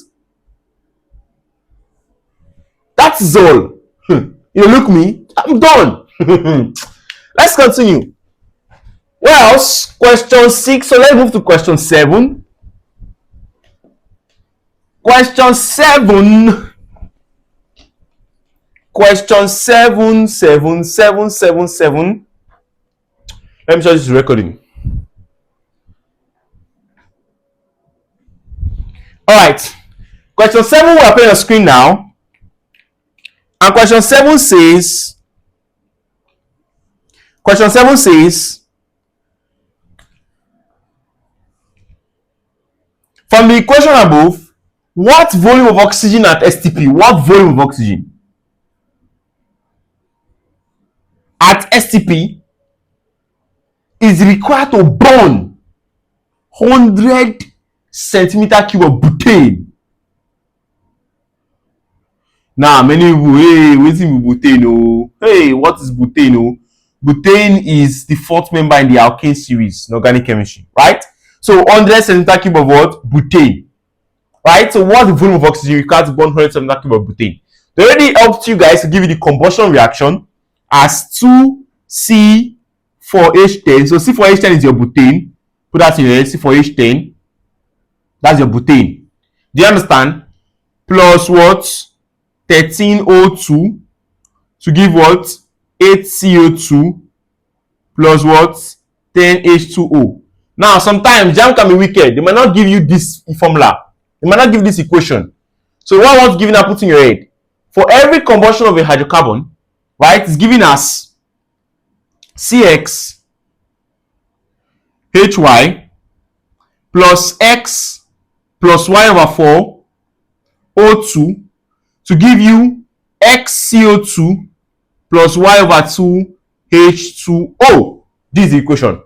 That's all. You look me, I'm done. Let's continue. What else? Question 6. So let's move to question 7. Question 7. Question 7. Let me show this recording. Alright. Question 7 will appear on the screen now. And question 7 says, from the equation above, what volume of oxygen at STP? What volume of oxygen at STP is required to burn 100 centimeter cube of butane? Now, many people, hey, waiting with butane, oh. Hey, what is butane, oh? Butane is the fourth member in the alkane series in organic chemistry, right? So 100 centimeter cube of what? Butane. Right? So what's the volume of oxygen required to burn 100 centimeter cube of butane? They already helped you guys to give you the combustion reaction as 2C4H10. So C4H10 is your butane. Put that in your head. C4H10. That's your butane. Do you understand? Plus what? 13O2 to give what? 8CO2 plus what? 10H2O. Now, sometimes JAMB can be wicked. They might not give you this formula. They might not give this equation. So what I want to give you now, put in your head. For every combustion of a hydrocarbon, right, it's giving us CX HY plus X plus Y over 4 O2 to give you XCO2 plus Y over 2 H2O. This is the equation.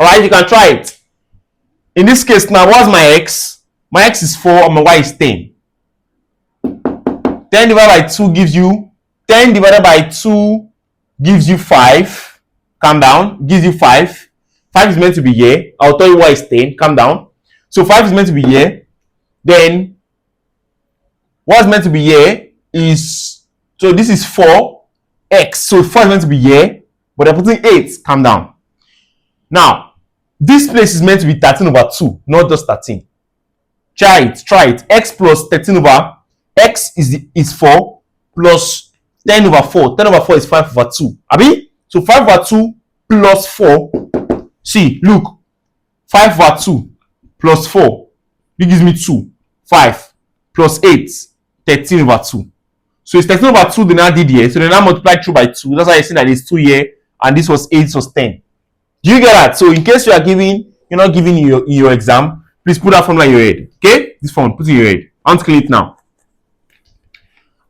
Alright, you can try it. In this case now, what's my X? My X is 4 and my Y is 10. 10 divided by 2 gives you 10 divided by 2 gives you 5. Calm down. Gives you 5. 5 is meant to be here. I'll tell you why it's 10. Calm down. So 5 is meant to be here. Then what's meant to be here is, so this is 4x. So 4 is meant to be here, but I'm putting 8. Calm down. Now, this place is meant to be 13 over 2, not just 13. Try it. X plus 13 over x is 4 plus 10 over 4. 10 over 4 is 5 over 2. Abi? So 5 over 2 plus 4. See, look. 5 over 2 plus 4. It gives me 2. 5 plus 8. 13 over 2. So it's 13 over 2 they now did here. So they now multiply through by 2. That's why I see that it's 2 here. And this was 8, this was 10. Do you get that? So in case you're not giving in your exam, please put that formula in your head. Okay? This form, put it in your head. I want to clean it now.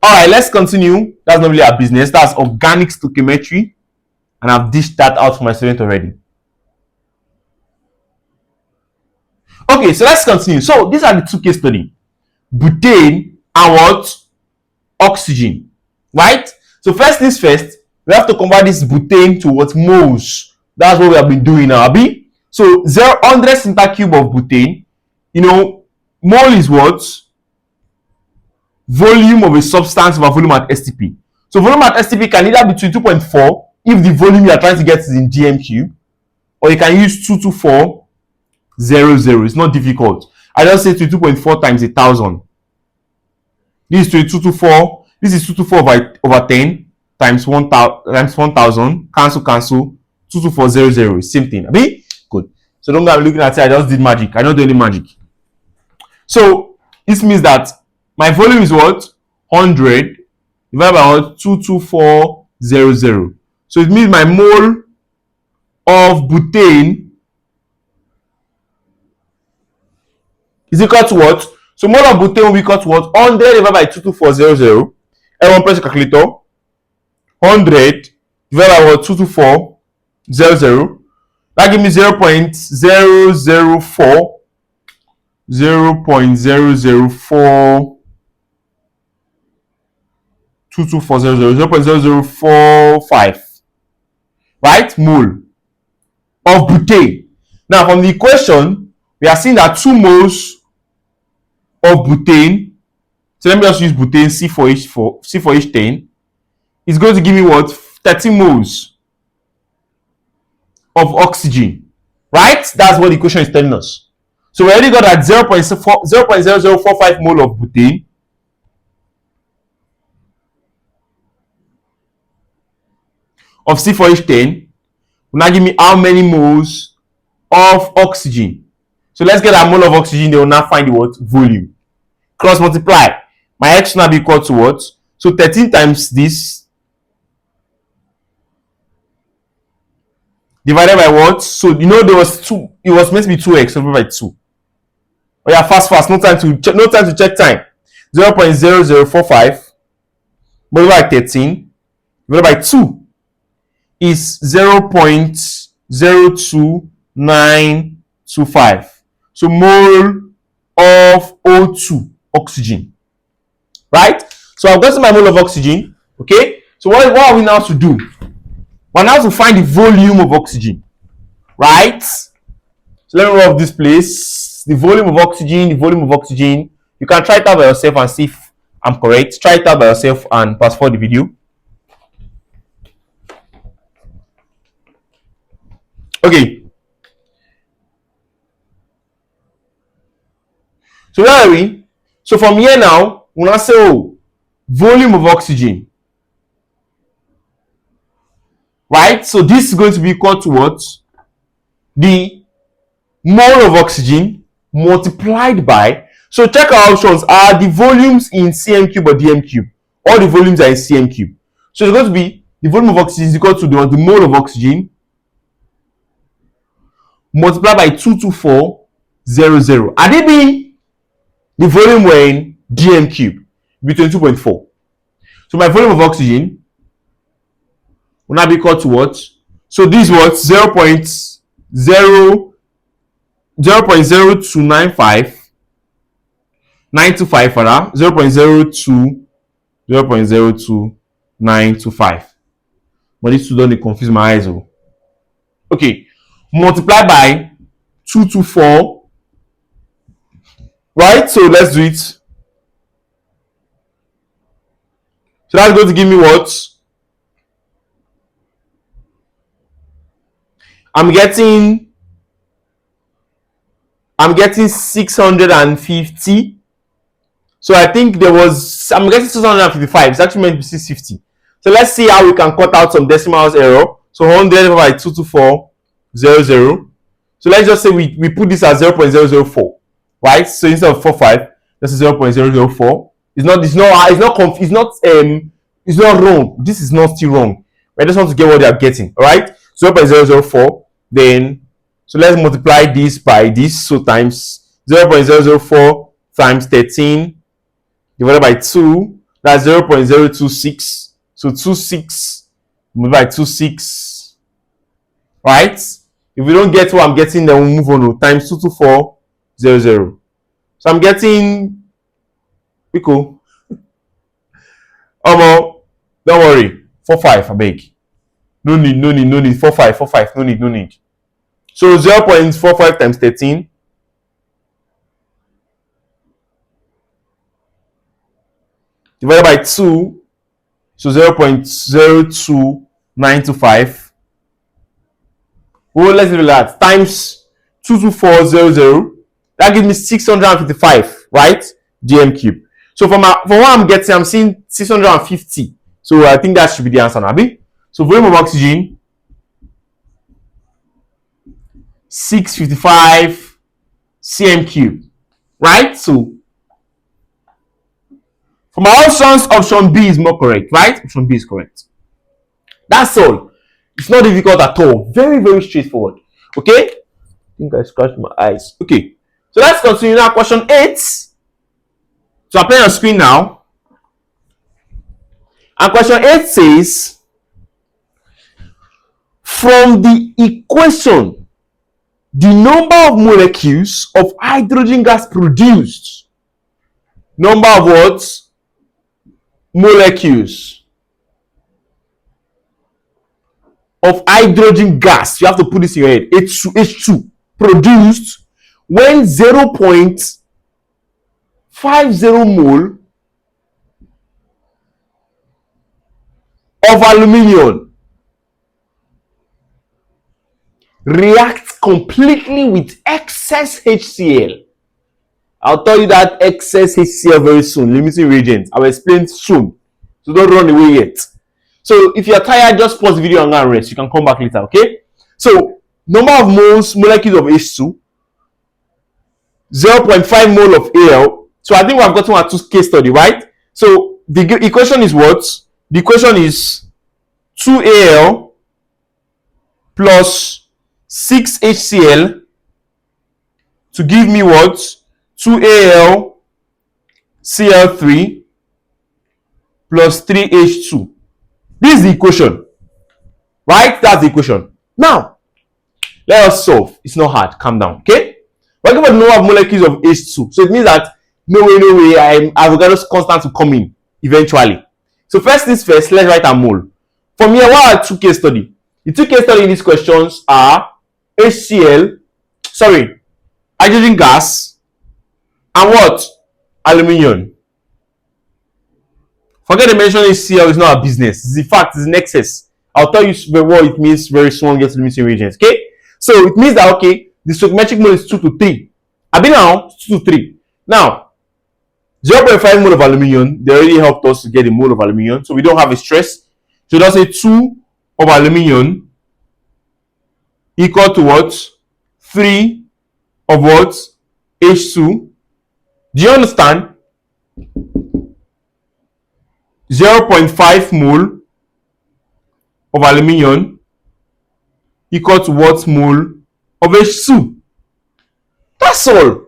Alright, let's continue. That's not really our business. That's organic stoichiometry. And I've dished that out for my student already. Okay, so let's continue. So these are the two case studies. Butane and what? Oxygen. Right? So first things first, we have to convert this butane to what? Moles. That's what we have been doing now, Abi. So 100 centimeter cube of butane, mole is what? Volume of a substance over volume at STP. So volume at STP can either be 22.4 if the volume you are trying to get is in GM cube, or you can use 22400. It's not difficult. I just say 22.4 times 1,000. This is 2224. This is 224 over 10 times 1,000. Cancel. 22400. Same thing. Abi? Good. So don't go looking at it. I just did magic. I don't do any magic. So this means that my volume is what? 100 divided by what? 22400. So it means my mole of butane is equal to what? So mole of butane will be equal to what? 100 divided by 22400. Everyone press your calculator. 100 divided by what? 22400. That gives me 0.004. 0.004 0.0045, right? Mole of butane. Now from the equation, we are seeing that 2 moles of butane, so let me just use butane, C4H10, is going to give me what? 30 moles of oxygen, right? That's what the equation is telling us. So we already got that 0.0045 mole of butane of C4H10 will now give me how many moles of oxygen. So let's get a mole of oxygen. They will now find the what? Volume. Cross multiply. My X will now be equal to what? So 13 times this divided by what? So you know there was 2. It was meant to be 2x divided by 2. Oh yeah, fast. No time to check time. 0.0045 multiplied by 13 divided by 2 is 0.02925. So mole of O2 oxygen. Right? So I've got my mole of oxygen. Okay. So what are we now to do? We're now to find the volume of oxygen. Right? So let me rub this place. The volume of oxygen. You can try it out by yourself and see if I'm correct. Try it out by yourself and pass forward the video. Okay. So where are we? So from here now, we'll now say, oh, volume of oxygen. Right? So this is going to be equal to what? The mole of oxygen multiplied by, so check our options. Are the volumes in cm cube or dm cube? All the volumes are in cm cube. So it's going to be the volume of oxygen is equal to the mole of oxygen multiplied by 22400. Are they being the volume were in dm cube? Be 22.4. So my volume of oxygen will now be equal to what? So this was 0.0295 925 for that. 0.02925. But these two don't confuse my eyes. Okay. Multiply by 224. Right? So let's do it. So that's going to give me what? I'm getting 650. So I think I'm getting 655. It's actually meant to be 650. So let's see how we can cut out some decimals error. So 100 by 22400. So let's just say we put this as 0.004. Right? So instead of 45, this is 0.004. It's not wrong. This is not still wrong. I just want to get what they are getting. Alright? 0.004. Then so let's multiply this by this. So times 0.004 times 13 divided by 2. That's 0.026. So 26 multiplied by 26. Right? If we don't get what I'm getting, then we'll move on to times 22400. So I'm getting Pico. Don't worry. 45, I beg. No need. 45. No need. So 0.45 times 13 divided by 2. So 0.02925. Well, let's do that. Times 22400. That gives me 655, right? JM cube. So for what I'm getting, I'm seeing 650. So I think that should be the answer now. So volume of oxygen, 655 cm cube, right? So for my options, option B is more correct, right? Option B is correct. That's all. It's not difficult at all. Very, very straightforward. Okay? I think I scratched my eyes. Okay. So let's continue now. Question 8. So I'm playing on screen now. And question 8 says, from the equation, the number of molecules of hydrogen gas produced. Number of what? Molecules of hydrogen gas. You have to put this in your head. H2 produced when 0.50 mole of aluminium reacts completely with excess HCl. I'll tell you that excess HCl very soon. Limiting reagents. I'll explain soon. So don't run away yet. So if you're tired, just pause the video and go and rest. You can come back later, okay? So number of molecules of H2, 0.5 mole of Al. So I think we have gotten our case study, right? So the equation is what? The equation is 2Al plus 6HCl to give me what? 2Al Cl3 plus 3H2. This is the equation, right? That's the equation. Now, let us solve. It's not hard. Calm down, okay? We're going to know of molecules of H2. So it means that no way, Avogadro's constant to come in eventually. So first things first, let's write a mole. From here, what are two case study? The two case study in these questions are hydrogen gas, and what? Aluminium. Forget the mention HCl is not a business. It's the fact, it's an excess. I'll tell you what it means very soon. Get to limiting reagents. Okay? So it means that the stoichiometric mole is 2 to 3. Now 2 to 3. Now 0.5 mole of aluminium, they already helped us to get the mole of aluminium, so we don't have a stress. So let's say 2 of aluminium equal to what? 3 of what? H2. Do you understand? 0.5 mole of aluminium equal to what mole of H2. That's all.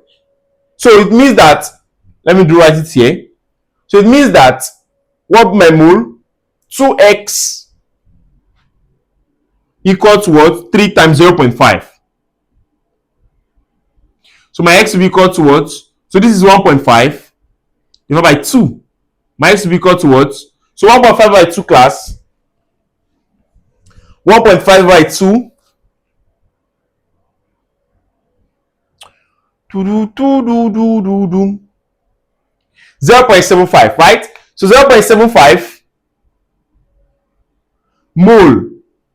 So it means that, let me write it here. So it means that what my mole? 2x equal to what? 3 times 0.5. So my x will be equal to what? So this is 1.5 divided by 2. My x will be equal to what? So 1.5 by 2 class. 1.5 by 2. 0.75, right? So 0.75 mole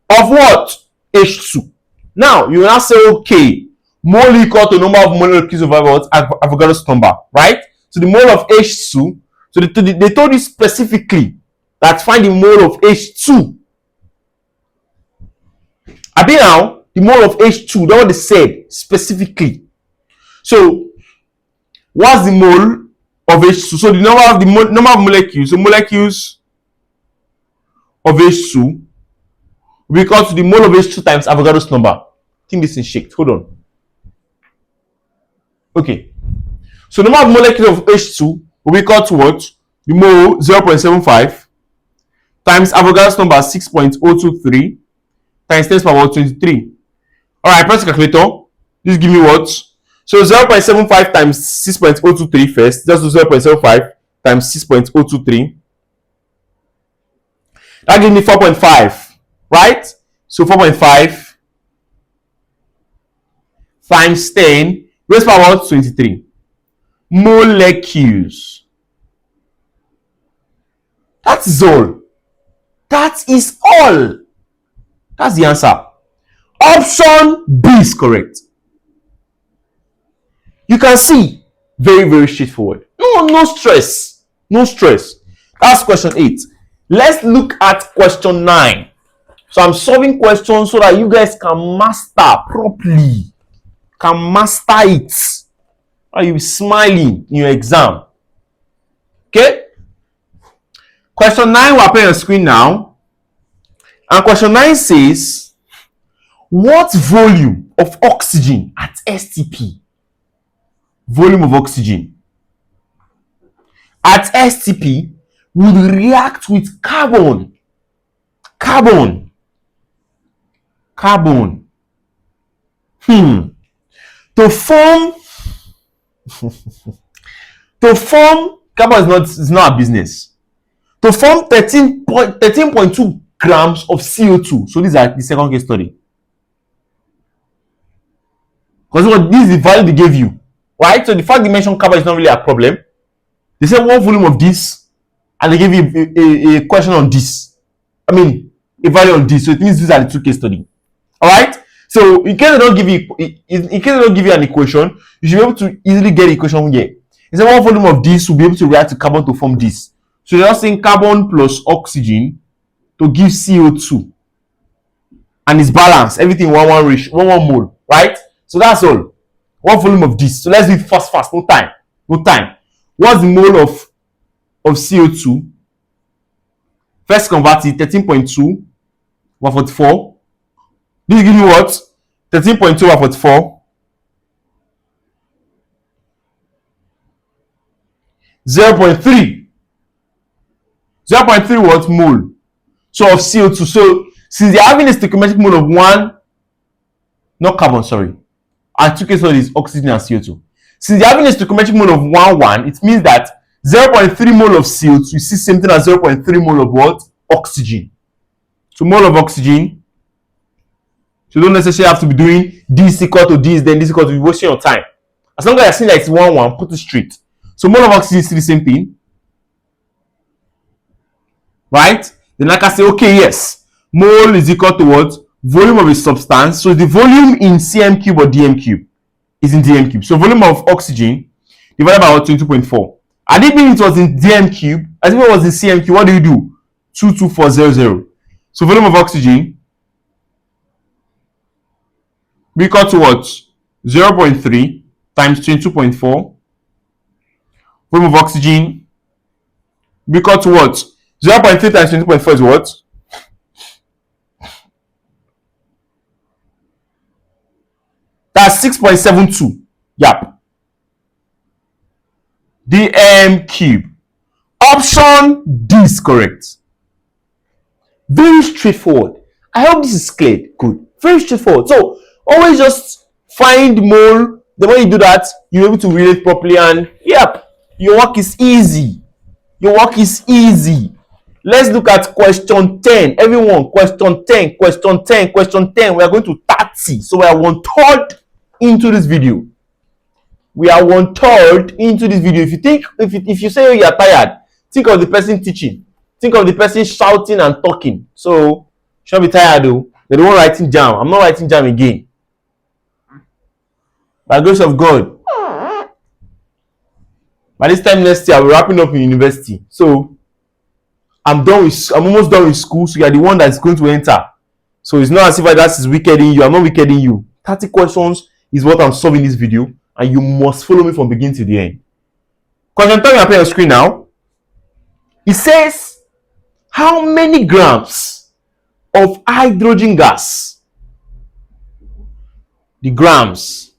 of what? H2. Now you will now say, okay, mole equal to number of molecules of Avogadro's number, right? So the mole of H2. So they told you specifically that find the mole of H2. Now the mole of H2. That's what they said specifically. So what's the mole of H2? So the number of molecules. So molecules of H2 will be equal to the mole of H2 times Avogadro's number. I think this is shaked. Hold on. Okay. So the number of molecules of H2 will be equal to what? The mole 0.75 times Avogadro's number 6.023 times 10 to the power 23. Alright, press the calculator. This give me what? So 0.75 times 6.023 first. Just do 0.75 times 6.023. That gives me 4.5. Right? So 4.5 times 10 raised to the power 23. Molecules. That is all. That is all. That's the answer. Option B is correct. You can see, very, very straightforward. No stress. No stress. That's question 8. Let's look at question 9. So I'm solving questions so that you guys can master properly. Can master it. Or you'll be smiling in your exam. Okay? Question 9 will appear on your screen now. And question 9 says, what volume of oxygen at STP? Volume of oxygen at STP would react with carbon to form carbon is not a business, to form 13.2 grams of CO2. So these are the second case study, because this is the value they gave you, right? So the fact they mentioned carbon is not really a problem. They said one volume of this, and they gave you a question on this. I mean, a value on this. So it means these are the 2 case study. All right. So in case they don't give you an equation, you should be able to easily get the equation here. They said one volume of this will be able to react to carbon to form this. So they're just saying carbon plus oxygen to give CO2, and it's balanced. Everything 1 mole, right? So that's all. One volume of this. So let's do it fast. No time. What's the mole of CO2? First convert it. 13.2 over 44. This give me what? 13.2 over 44. 0.3. 0.3 what? Mole. So of CO2. So since they're having a stoichiometric mole of 1, not carbon, sorry. And 2 cases is oxygen and CO2. Since they're having a stoichiometric mole of 1, it means that 0.3 mole of CO2, you see same thing as 0.3 mole of what? Oxygen. So mole of oxygen. So you don't necessarily have to be doing this equal to this, then this equal to, wasting your time. As long as you're seeing that it's 1, put it straight. So mole of oxygen is the same thing. Right? Then I can say, okay, yes. Mole is equal to what? Volume of a substance. So the volume in cm cube or dm cube is in dm cube. So volume of oxygen divided by 22.4. And if it was in dm cube, as if it was in cm cube, what do you do? 22400. So volume of oxygen be equal to what? 0.3 times 22.4. Volume of oxygen be equal to what? 0.3 times 22.4 is what? That's 6.72. Yep. dm cube. Option D is correct. Very straightforward. I hope this is clear. Good. Very straightforward. So always just find mole. The way you do that, you're able to relate properly, and yep, your work is easy. Let's look at question 10. Everyone, question 10. We are going to 30. So we are 1/3 into this video. If you say you are tired, think of the person teaching. Think of the person shouting and talking. So you shouldn't be tired though. They're the one writing JAMB. I'm not writing JAMB again. By the grace of God. By this time next year, I'll be wrapping up in university. So I'm almost done with school. So you are the one that's going to enter. So it's not as if that is wicked in you. I'm not wicked in you. 30 questions is what I'm solving in this video, and you must follow me from beginning to the end. Question 10 will appear on screen now. It says, how many grams of hydrogen gas? The grams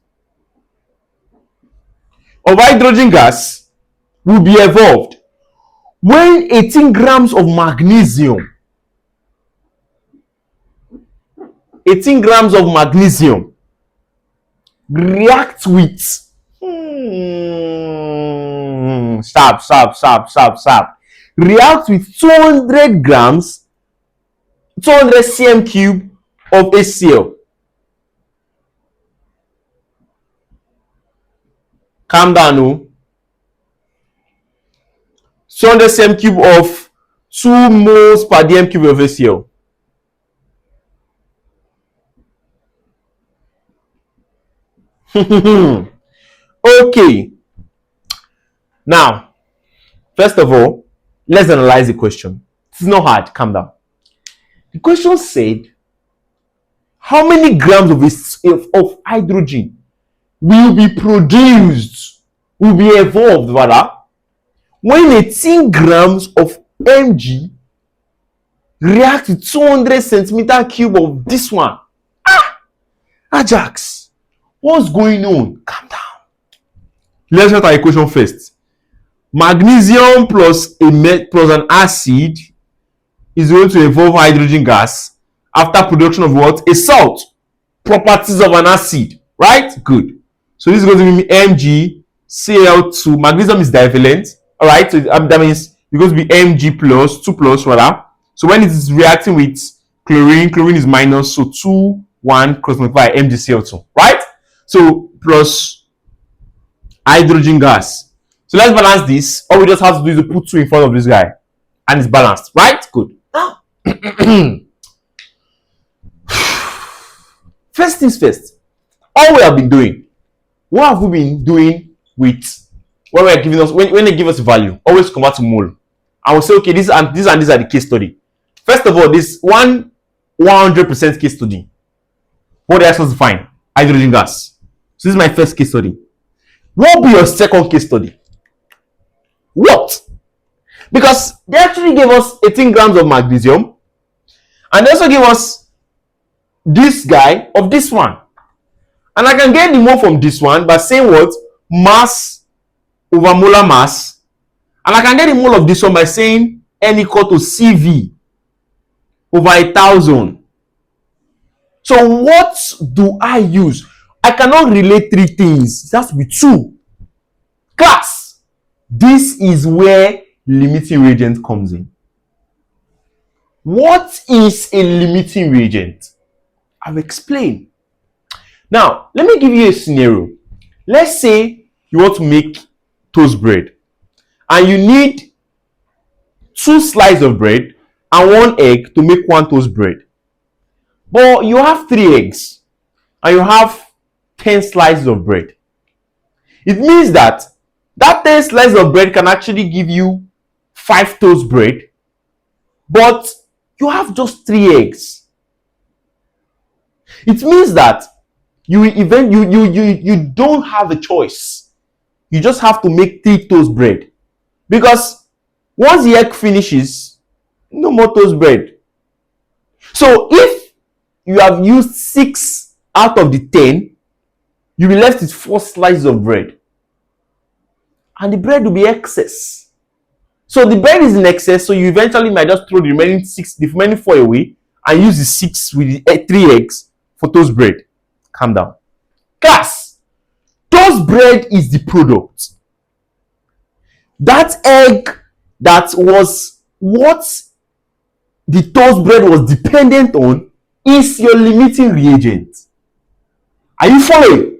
of hydrogen gas will be evolved when 18 grams of magnesium react with react with 200 cm cube of HCl. Calm down, no. 200 cm cube of 2 moles per dm cube of HCl. Okay. Now, first of all, let's analyze the question. It's not hard. Calm down. The question said, how many grams of hydrogen will be produced, will be evolved rather, when 18 grams of Mg react with 200 centimeter cube of this one? Ajaks, what's going on? Calm down. Let's write our equation first. Magnesium plus an acid is going to evolve hydrogen gas after production of what? A salt. Properties of an acid, right? Good. So this is going to be MgCl2. Magnesium is divalent, all right? So that means it's going to be Mg plus 2 plus rather. So when it is reacting with chlorine is minus, so 2 1 cross multiply MgCl2, right? So plus hydrogen gas. So let's balance this. All we just have to do is to put 2 in front of this guy, and it's balanced, right? Good. Now, first things first. All we have been doing. What have we been doing with when they give us a value? Always convert to mole, and we'll say, okay, these are the case study. First of all, this 100% case study. What they ask us to find? Hydrogen gas. So this is my first case study. What will be your second case study? What? Because they actually gave us 18 grams of magnesium, and they also gave us this guy of this one. And I can get the mole from this one by saying what? Mass over molar mass. And I can get the mole of this one by saying N equal to CV over 1,000. So what do I use? I cannot relate 3 things. It has to be 2. Class, this is where limiting reagent comes in. What is a limiting reagent? I'll explain. Now, let me give you a scenario. Let's say you want to make toast bread, and you need 2 slices of bread and 1 egg to make 1 toast bread. But you have 3 eggs and you have 10 slices of bread. It means that 10 slices of bread can actually give you 5 toast bread, but you have just 3 eggs. It means that you don't have a choice. You just have to make 3 toast bread, because once the egg finishes, no more toast bread. So if you have used 6 out of the 10, you'll be left with 4 slices of bread, and the bread will be excess. So the bread is in excess, so you eventually might just throw the remaining 4 away and use the 6 with the 3 eggs for toast bread. Calm down. Class, toast bread is the product. That egg that was what the toast bread was dependent on is your limiting reagent. Are you following?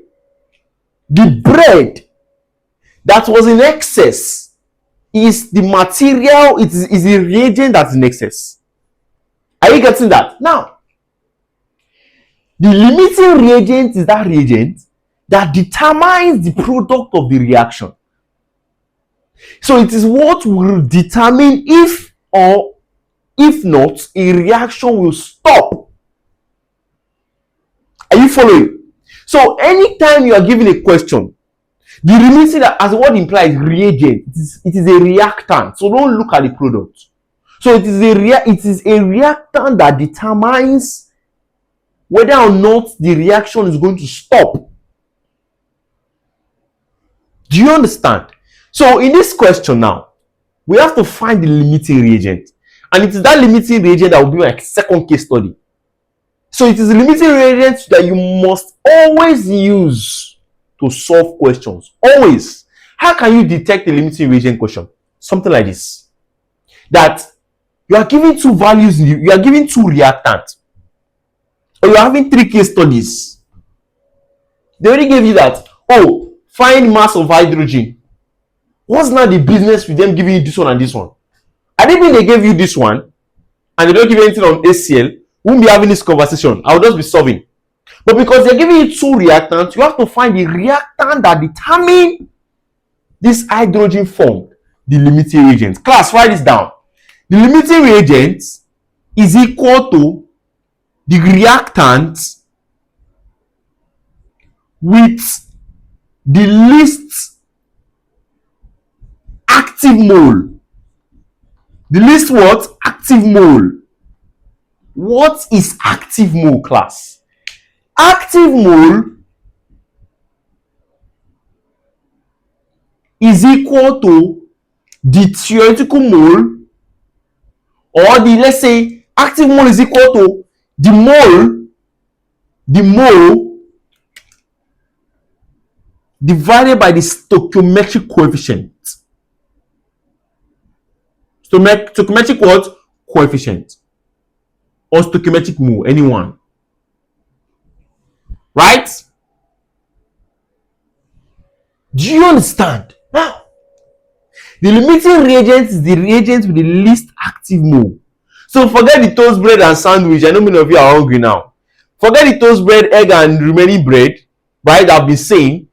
The bread that was in excess is the material, it is the reagent that's in excess. Are you getting that? Now, the limiting reagent is that reagent that determines the product of the reaction. So it is what will determine if or if not a reaction will stop. Are you following? So anytime you are given a question, the limiting, as the word implies, reagent, it is a reactant. So don't look at the product. So it is a reactant that determines whether or not the reaction is going to stop. Do you understand? So in this question now, we have to find the limiting reagent. And it is that limiting reagent that will be my second case study. So it is a limiting reagent that you must always use to solve questions. Always. How can you detect the limiting reagent question? Something like this. That you are given 2 values, you are given 2 reactants. Or you are having 3 case studies. They already gave you that. Oh, find mass of hydrogen. What's now the business with them giving you this one and this one? I didn't mean they gave you this one and they don't give you anything on ACL. We won't be having this conversation. I'll just be solving. But because they're giving you two reactants, you have to find the reactant that determine this hydrogen formed, the limiting reagent. Class, write this down. The limiting reagent is equal to the reactant with the least active mole. The least what? Active mole. What is active mole, class? Active mole is equal to the theoretical mole, or the, let's say, active mole is equal to the mole divided by the stoichiometric coefficient. Stoichiometric what? Coefficient. Or stoichiometric mole, anyone. Right? Do you understand? Now, the limiting reagent is the reagent with the least active mole. So forget the toast bread and sandwich. I know many of you are hungry now. Forget the toast bread, egg, and remaining bread, right? I've been saying.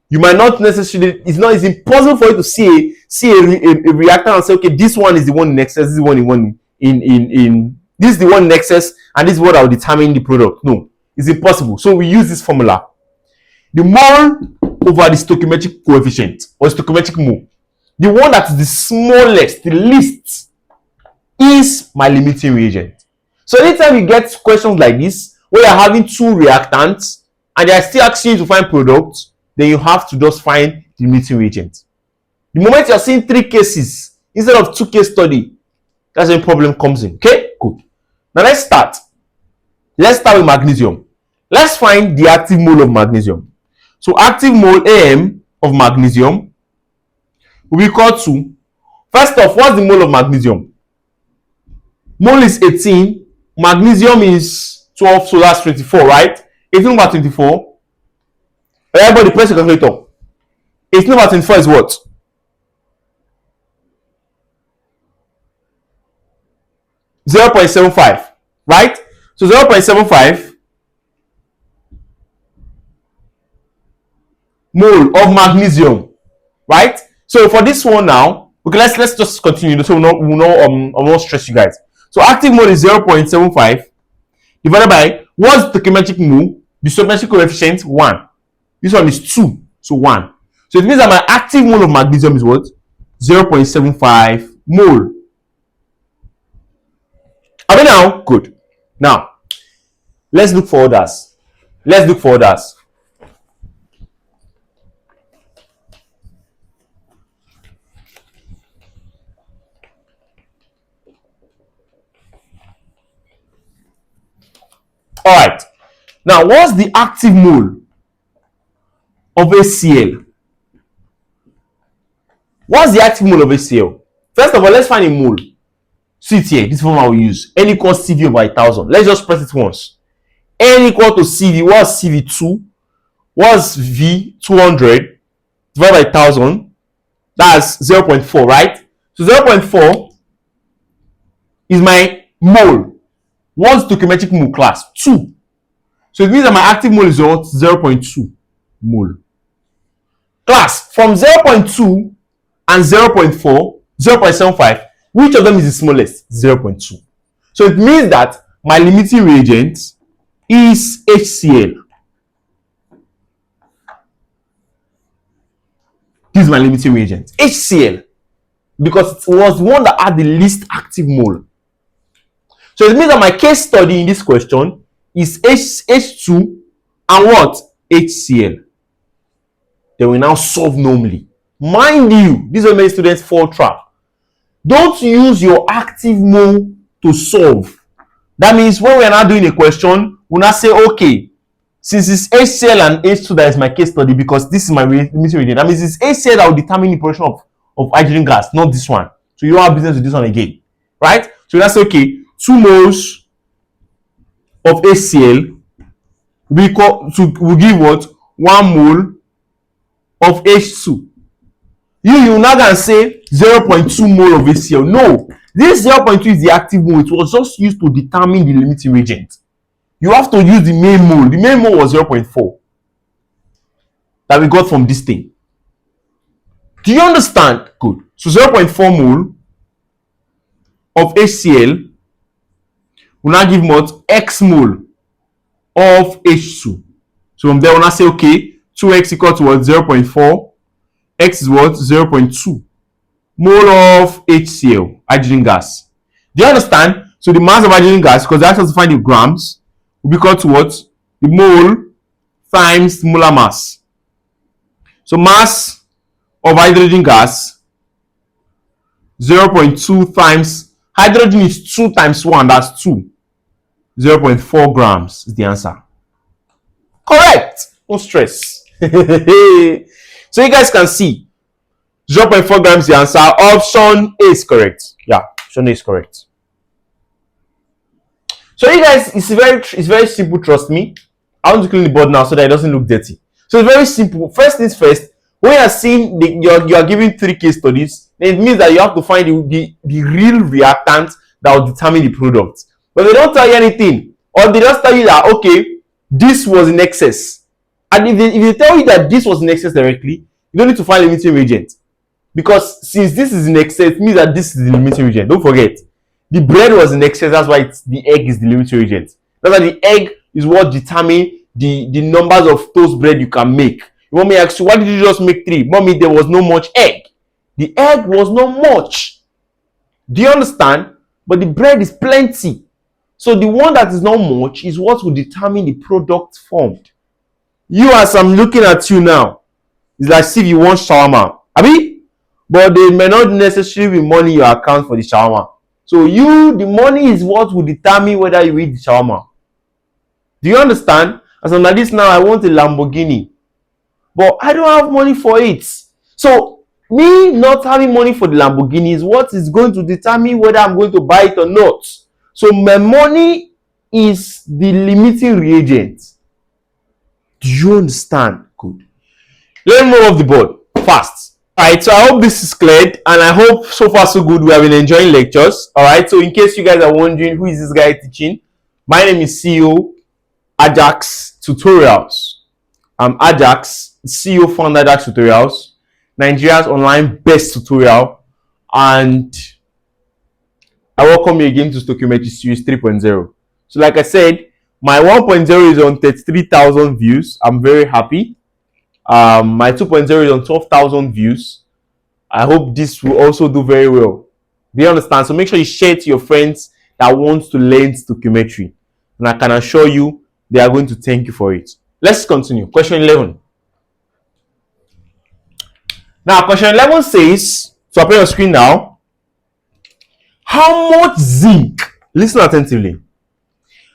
You might not necessarily, it's impossible for you to see a reactant and say, okay, this one is the one in excess, this is the one in this is the one in excess, and this is what I will determine the product. No, it's impossible. So we use this formula. The mole over the stoichiometric coefficient or stoichiometric mole. The one that is the smallest, the least, is my limiting reagent. So anytime you get questions like this, where you're having two reactants and they're still asking you to find products, then you have to just find the limiting reagent. The moment you're seeing 3 cases instead of 2 case study, that's when problem comes in. Okay, good. Now let's start. Let's start with magnesium. Let's find the active mole of magnesium. So active mole AM of magnesium will be equal to, first off, what's the mole of magnesium? Mole is 18, magnesium is 12, so that's 24, right? 18 over 24. Everybody press the calculator. 18 over 24 is what? .75, right? So 0.75 mole of magnesium, right? So for this one now, okay, let's just continue so we'll not stress you guys. So active mole is 0.75 divided by, what's the stoichiometric mole? The stoichiometric coefficient 1. This one is 2, so 1. So it means that my active mole of magnesium is what? 0.75 mole. Are we now? Good. Now, let's look for others. Alright. Now, what's the active mole of HCl? What's the active mole of HCl? First of all, let's find a mole. See it here. This formula we use. N equals CV over 1000. Let's just press it once. N equal to CV. What's CV2? What's V? 200 divided by 1000. That's 0.4, right? So 0.4 is my mole. What's the stoichiometric mole, class? 2. So it means that my active mole is what? 0.2 mole. Class, from 0.2 and 0.4, 0.75, which of them is the smallest? 0.2. So it means that my limiting reagent is HCl. This is my limiting reagent, HCl, because it was the one that had the least active mole. So it means that my case study in this question is H2 and what? HCl. Then we now solve normally. Mind you, this is where many students fall trap. Don't use your active mole to solve. That means when we are now doing a question, we'll now say, okay, since it's HCl and H2 that is my case study, because this is my limiting reagent, that means it's HCl that will determine the production of hydrogen gas, not this one. So you don't have business with this one again, right? So let's say, okay, 2 moles of HCl will give what? 1 mole of H2. You now can say 0.2 mole of HCl. No, this 0.2 is the active mole. It was just used to determine the limiting reagent. you have to use the main mole. The main mole was 0.4 that we got from this thing. Do you understand? Good. So 0.4 mole of HCl will now give what? X mole of H2. So from there, we'll now say, okay, 2x equal to what? 0.4. X is what? 0.2 mole of HCl, hydrogen gas. Do you understand? So the mass of hydrogen gas, because they asked us to find the grams, will be equal to what? The mole times molar mass. So mass of hydrogen gas, 0.2 times, hydrogen is 2 times 1, that's 2. 0.4 grams is the answer. Correct. No stress. So you guys can see 0.4 grams is the answer. Option A is correct. Yeah, option A is correct. So you guys, it's very simple, trust me. I want to clean the board now so that it doesn't look dirty. So it's very simple. First things first, when you are seeing you are giving 3 case studies, then it means that you have to find the real reactant that will determine the product. But they don't tell you anything, or they just tell you that, okay, this was in excess. And if they tell you that this was in excess directly, you don't need to find limiting reagent. Because since this is in excess, it means that this is the limiting reagent. Don't forget, the bread was in excess, that's why the egg is the limiting reagent. That's why the egg is what determines the numbers of toast bread you can make. You want me to ask you, why did you just make 3? Mommy, there was no much egg. The egg was not much. Do you understand? But the bread is plenty. So the one that is not much is what will determine the product formed. You, as I'm looking at you now, it's like if you want shawarma. Abi? But they may not necessarily be money in your account for the shawarma. So the money is what will determine whether you eat the shawarma. Do you understand? As I'm like this now, I want a Lamborghini, but I don't have money for it. So me not having money for the Lamborghini is what is going to determine whether I'm going to buy it or not. So my money is the limiting reagent. Do you understand? Good. Let me move off the board fast. Alright, so I hope this is cleared, and I hope so far so good. We have been enjoying lectures. Alright, so in case you guys are wondering who is this guy teaching, my name is CEO Ajaks Tutorials. I'm Ajaks, CEO founder Ajaks Tutorials, Nigeria's online best tutorial, and I welcome you again to Stoichiometry series 3.0. So like I said, my 1.0 is on 33,000 views. I'm very happy. My 2.0 is on 12,000 views. I hope this will also do very well. Do you understand? So make sure you share it to your friends that want to learn stoichiometry, and I can assure you they are going to thank you for it. Let's continue. Question 11. Now, question 11 says, so up on your screen now, how much zinc, listen attentively,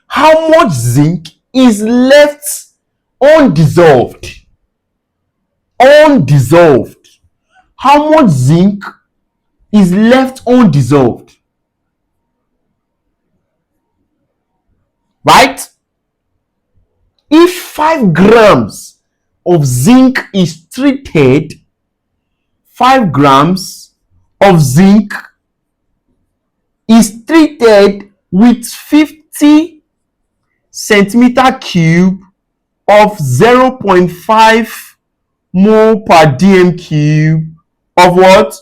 how much zinc is left undissolved? Undissolved. How much zinc is left undissolved? Right? If 5 grams of zinc is treated, 5 grams of zinc is treated with 50 centimeter cube of 0.5 mole per dm cube of what?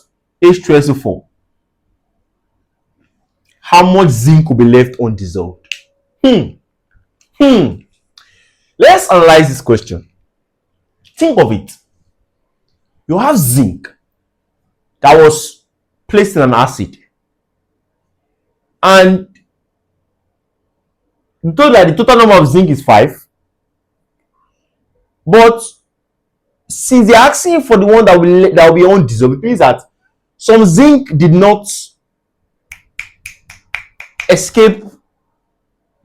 H2SO4. How much zinc will be left undissolved? Let's analyze this question. Think of it. You have zinc that was placed in an acid, and you told that the total number of zinc is 5, but since they're asking for the one that will be undissolved, it means that some zinc did not escape,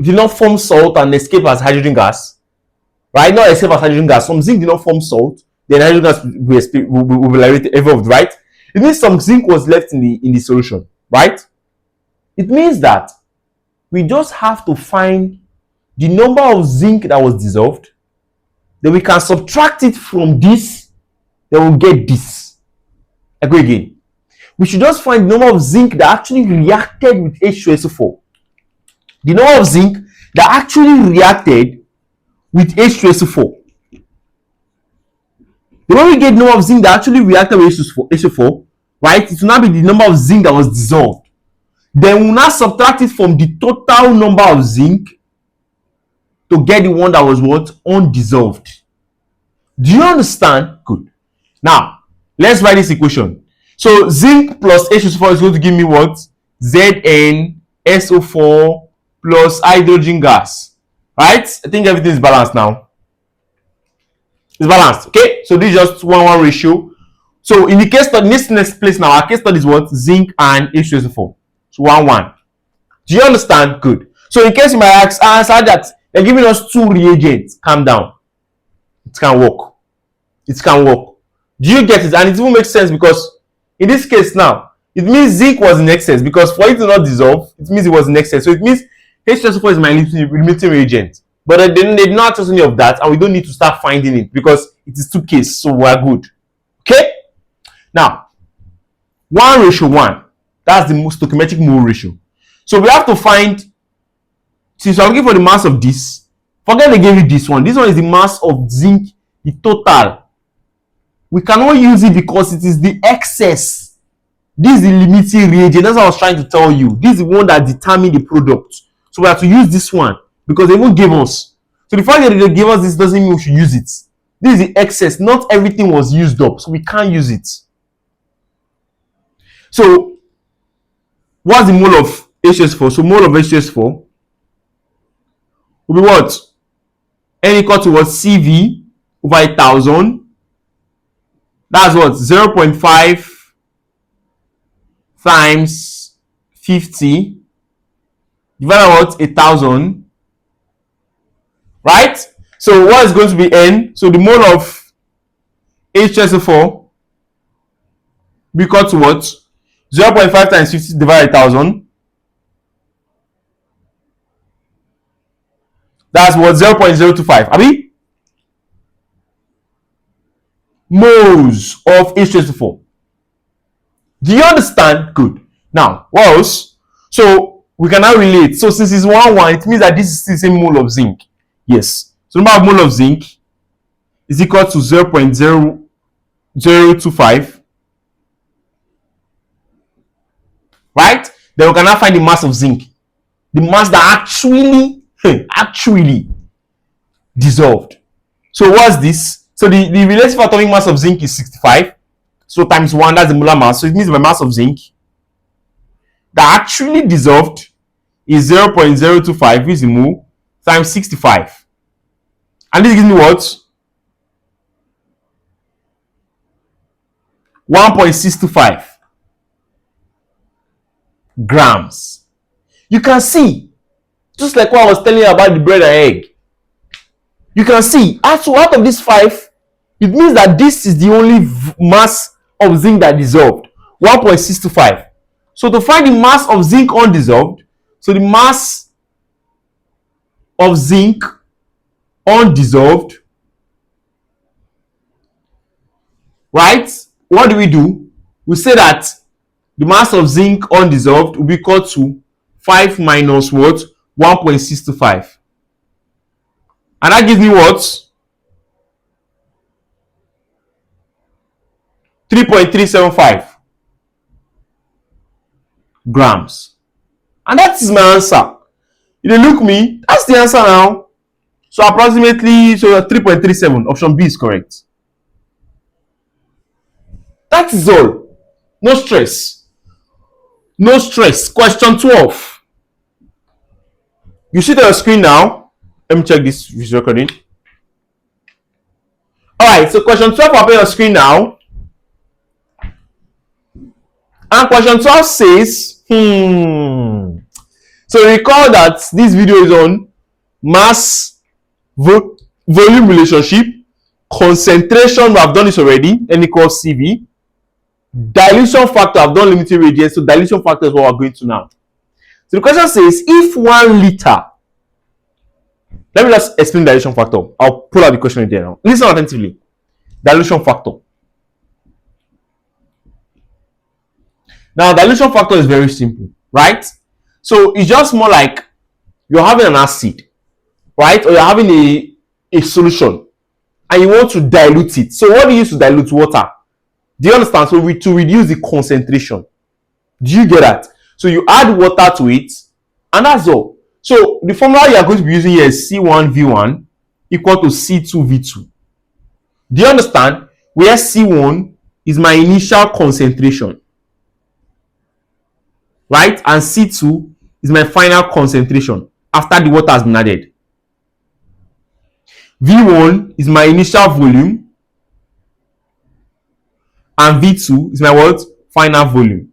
did not form salt and escape as hydrogen gas, right? Not escape as hydrogen gas. Some zinc did not form salt, then hydrogen gas will be evolved, right? It means some zinc was left in the solution, right? It means that we just have to find the number of zinc that was dissolved, then we can subtract it from this, then we'll get this. I go again. We should just find the number of zinc that actually reacted with H2SO4. The number of zinc that actually reacted with H2SO4. When we get the number of zinc that actually reacted with H2SO4, right, it will now be the number of zinc that was dissolved. Then we will now subtract it from the total number of zinc to get the one that was what? Undissolved. Do you understand? Good. Now, let's write this equation. So zinc plus H2SO4 is going to give me what? ZnSO4 plus hydrogen gas. Right? I think everything is balanced now. It's balanced. Okay? So this is just 1:1 ratio. So in the case study, this next place now, our case study is what? Zinc and H2SO4. So 1:1. Do you understand? Good. So in case you might ask, Ajaks, they're giving us 2 reagents. Calm down. It can work. It can work. Do you get it? And it even makes sense because in this case now, it means zinc was in excess, because for it to not dissolve, it means it was in excess. So it means H2SO4 is my limiting reagent. But they did not trust any of that, and we don't need to start finding it because it is 2 cases, so we are good. Okay? Now, 1:1. That's the stoichiometric mole ratio. So we have to find, since we're looking for the mass of this, forget they gave you this one. This one is the mass of zinc, the total. We cannot use it because it is the excess. This is the limiting reagent. That's what I was trying to tell you. This is the one that determines the product. So we have to use this one because they won't give us. So the fact that they give us this doesn't mean we should use it. This is the excess. Not everything was used up, so we can't use it. So what's the mole of H2SO4? So mole of H2SO4 will be what? N equal to what? CV over 1,000. That's what? 0.5 times 50 divided by what? 1,000. Right? So what is going to be N? So the mole of H2SO4 will be equal to what? 0.5 times 50 divided by 1,000. That's what? 0.025. Abi? Moles of H2SO4. Do you understand? Good. Now, what else? So we can now relate. So since it's 1:1, it means that this is the same mole of zinc. Yes. So the number of mole of zinc is equal to 0.0025. Right? Then we can now find the mass of zinc. The mass that actually dissolved. So what's this? So the relative atomic mass of zinc is 65. So times 1, that's the molar mass. So it means my mass of zinc that actually dissolved is 0.025, which is the mole, times 65. And this gives me what? 1.625 grams. You can see, just like what I was telling you about the bread and egg. You can see, out of these 5, it means that this is the only mass of zinc that dissolved, 1.625. So to find the mass of zinc undissolved, so the mass of zinc undissolved, right? What do? We say that the mass of zinc undissolved will be equal to 5 minus what? 1.625. And that gives me what? 3.375 grams. And that is my answer. If you look me, that's the answer now. So approximately, so 3.37. Option B is correct. That is all. No stress. No stress. Question 12. You see the screen now. Let me check this visual recording. Alright, so question 12 up on your screen now. And question 12 says, so recall that this video is on mass volume relationship, concentration, we have done this already, N equals CV. Dilution factor, I've done limiting reagents, so dilution factor is what we're going to now. So the question says, if 1 liter, let me just explain dilution factor. I'll pull out the question in there now. Listen attentively. Dilution factor. Now, dilution factor is very simple, right? So it's just more like you're having an acid. right? Or you're having a solution and you want to dilute it. So what do you use to dilute water? Do you understand? So to reduce the concentration. Do you get that? So you add water to it, and that's all. So the formula you are going to be using here is C1V1 equal to C2V2. Do you understand? Where C1 is my initial concentration, right? And C2 is my final concentration after the water has been added. V1 is my initial volume, and V2 is my what? Final volume.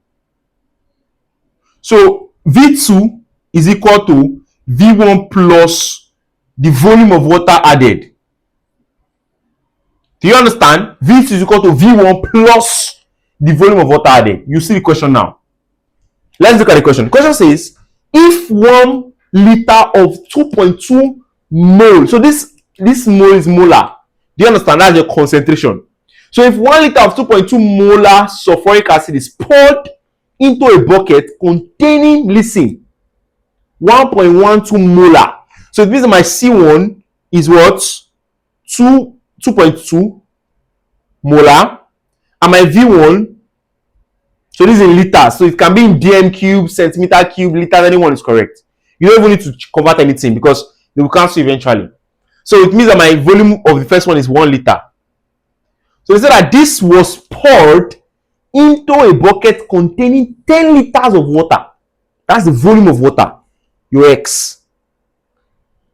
So V2 is equal to V1 plus the volume of water added. Do you understand? V2 is equal to V1 plus the volume of water added. You see the question now. Let's look at the question. The question says, if 1 liter of 2.2 mole, so this mole is molar. Do you understand? That's your concentration. So if 1 liter of 2.2 molar sulfuric acid is poured into a bucket containing, listen, 1.12 molar. So it means that my C1 is what? 2.2 molar, and my V1, so this is in liters, so it can be in dm cube, centimeter cube, liters, anyone is correct. You don't even need to convert anything because they will cancel eventually. So it means that my volume of the first one is 1 liter. So they said that this was poured into a bucket containing 10 liters of water. That's the volume of water, your X.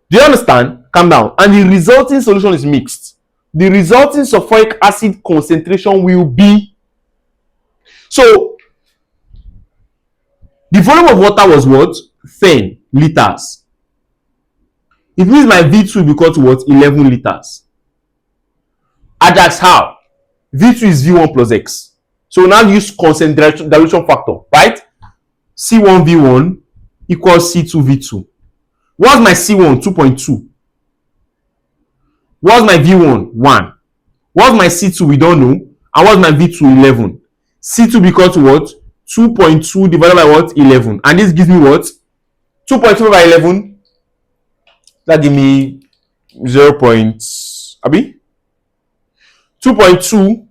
Do you understand? Calm down. And the resulting solution is mixed. The resulting sulfuric acid concentration will be, so the volume of water was what? 10 liters. It means my V2 will be equal to what? 11 liters. Ajaks, how? V2 is V1 plus X. So we now use concentration dilution factor, right? C1V1 equals C2V2. What's my C1? 2.2. What's my V1? 1. What's my C2? We don't know. And what's my V2? 11. C2 equals to what? 2.2 divided by what? 11. And this gives me what? 2.2 by 11. That gives me 0. Abi? 2.2.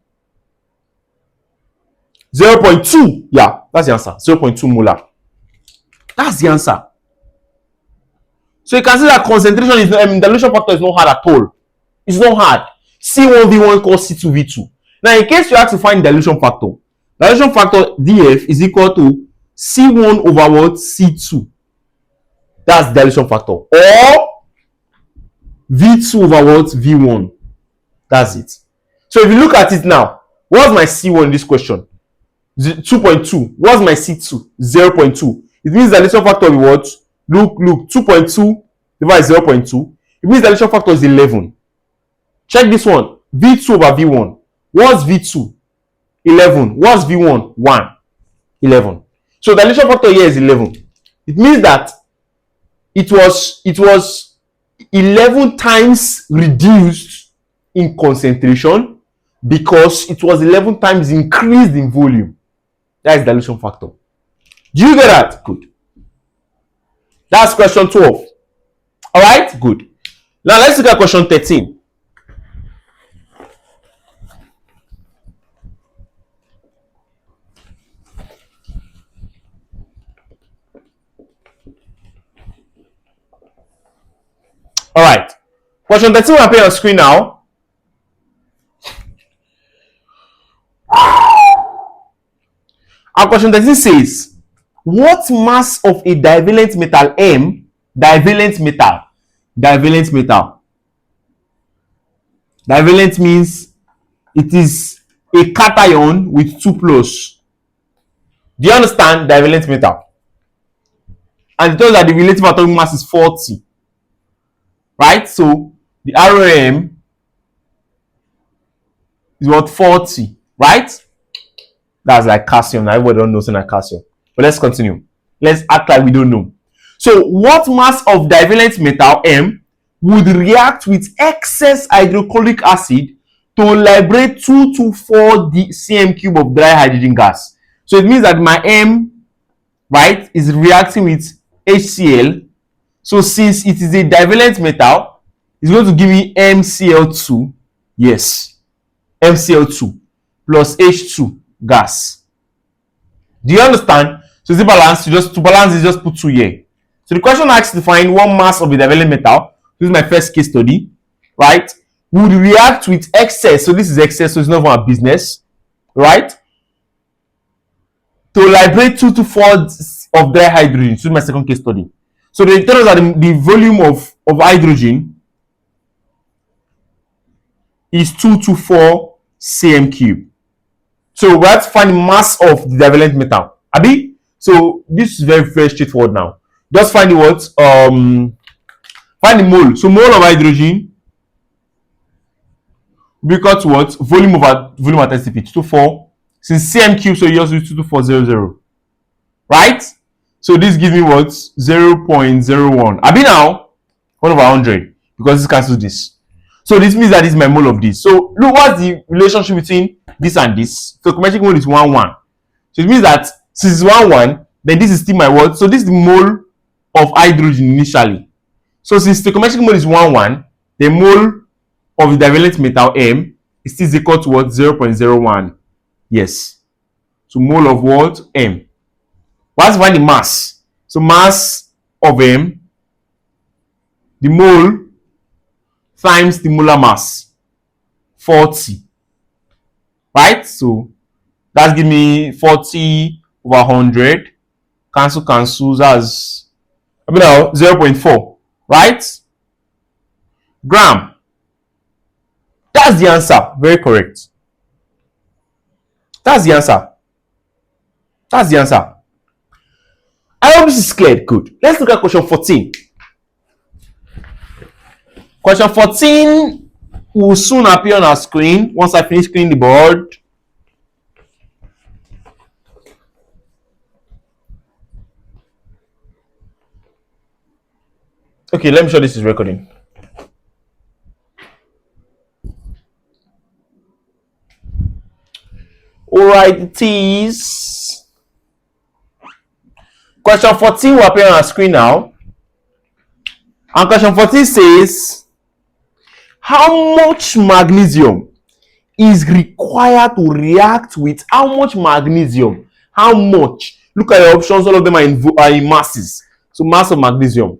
0.2. Yeah, that's the answer. 0.2 molar. That's the answer. So you can see that concentration is dilution factor is not hard at all. It's not hard. C1V1 equals C2V2. Now, in case you have to find dilution factor DF is equal to C1 over what? C2. That's dilution factor. Or V2 over what? V1. That's it. So if you look at it now, what's my C1 in this question? 2.2. What's my C2? 0.2. It means the dilution factor will be what? Look, 2.2 divided by 0.2. It means the dilution factor is 11. Check this one. V2 over V1. What's V2? 11. What's V1? 1. 11. So the dilution factor here is 11. It means that it was 11 times reduced in concentration because it was 11 times increased in volume. That is dilution factor. Do you get that? Good. That's question 12. All right? Good. Now let's look at question 13. All right. Question 13 will appear on screen now. Our question 13 says, what mass of a divalent metal M, divalent means it is a cation with 2 plus. Do you understand divalent metal? And it tells that the relative atomic mass is 40. Right? So the ROM is what? 40. Right? That's like calcium. Everybody don't know something like calcium. But let's continue. Let's act like we don't know. So what mass of divalent metal M would react with excess hydrochloric acid to liberate 2 to 4 cm cube of dry hydrogen gas? So it means that my M, right, is reacting with HCl. So since it is a divalent metal, it's going to give me MCl2. Yes, MCl2 plus H2 gas. Do you understand? So is it balanced? To balance it, just put 2 here. So the question asks to find one mass of a divalent metal. This is my first case study, right? Would react with excess. So this is excess, so it's not our business, right? To liberate 2 to 4 of dry hydrogen. This is my second case study. So they tell us that the volume of hydrogen is 2 to 4 cm cube. So we have to find the mass of the divalent metal. Abi? So this is very, very straightforward now. Just find the what? Find the mole. So mole of hydrogen will be equal to what? Volume over volume at STP 2 to 4. Since cm cube, so you just use 22400. Right? So this gives me what? 0.01. Abi now 1 over 100, because this cancels this. So this means that this is my mole of this. So look, what's the relationship between this and this? So stoichiometric mole is 1 1. So it means that since it's 1 1, then this is still my what? So this is the mole of hydrogen initially. So since stoichiometric mole is 1 1, the mole of the divalent metal M is still equal to what? 0.01. Yes. So mole of what? M. Let's find the mass. So mass of M, the mole times the molar mass, 40. Right? So that's give me 40 over 100. Cancels as 0.4. Right? Gram. That's the answer. Very correct. That's the answer. That's the answer. I hope this is clear. Good. Let's look at question 14. Question 14 will soon appear on our screen once I finish cleaning the board. Okay, let me show this is recording. Alright, it is. Question 14 will appear on our screen now. And question 14 says, how much magnesium is required to react with how much magnesium? How much? Look at your options, all of them are in masses. So mass of magnesium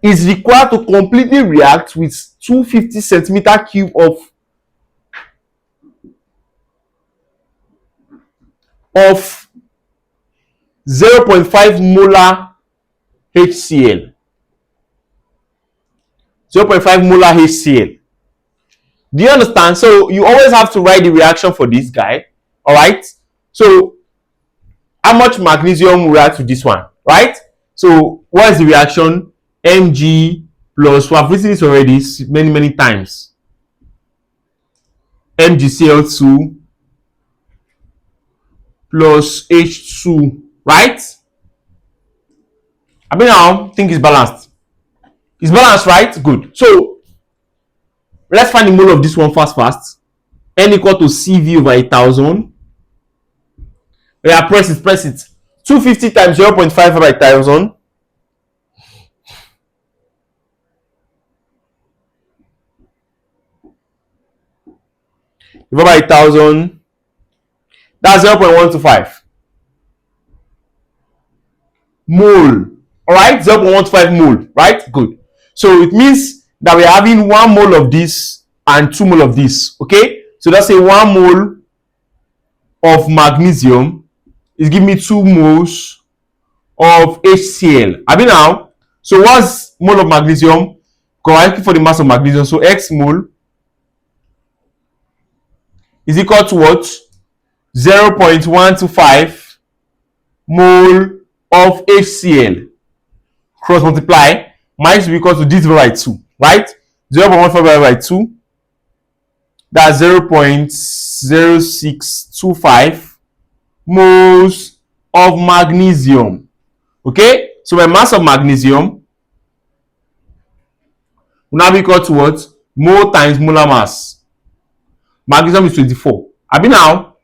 is required to completely react with 250 centimeter cube of 0.5 molar HCl. 0.5 molar HCl. Do you understand? So you always have to write the reaction for this guy. All right. So how much magnesium will react to this one? Right. So what is the reaction? Mg plus, we have written this already many times. MgCl2 plus H2. Right. I mean, now think it's balanced. It's balanced, right? Good. So let's find the mole of this one fast. N equal to Cv over 1000. Yeah, press it. 250 times 0.5 over 1000. Divided by 1000. That's 0.125 mole. Alright, 0.125 mole. Right? Good. So it means that we're having 1 mole of this and 2 mole of this. Okay? So let's say 1 mole of magnesium is giving me 2 moles of HCl. I mean now, so what's mole of magnesium? Correctly for the mass of magnesium. So X mole is equal to what? 0.125 mole of HCl. Cross multiply. Minus will be equal to this divided by 2. Right? 0.15 divided by 2. That's 0.0625 moles of magnesium. Okay? So my mass of magnesium will now be equal to what? Mole times molar mass. Magnesium is 24. I mean now,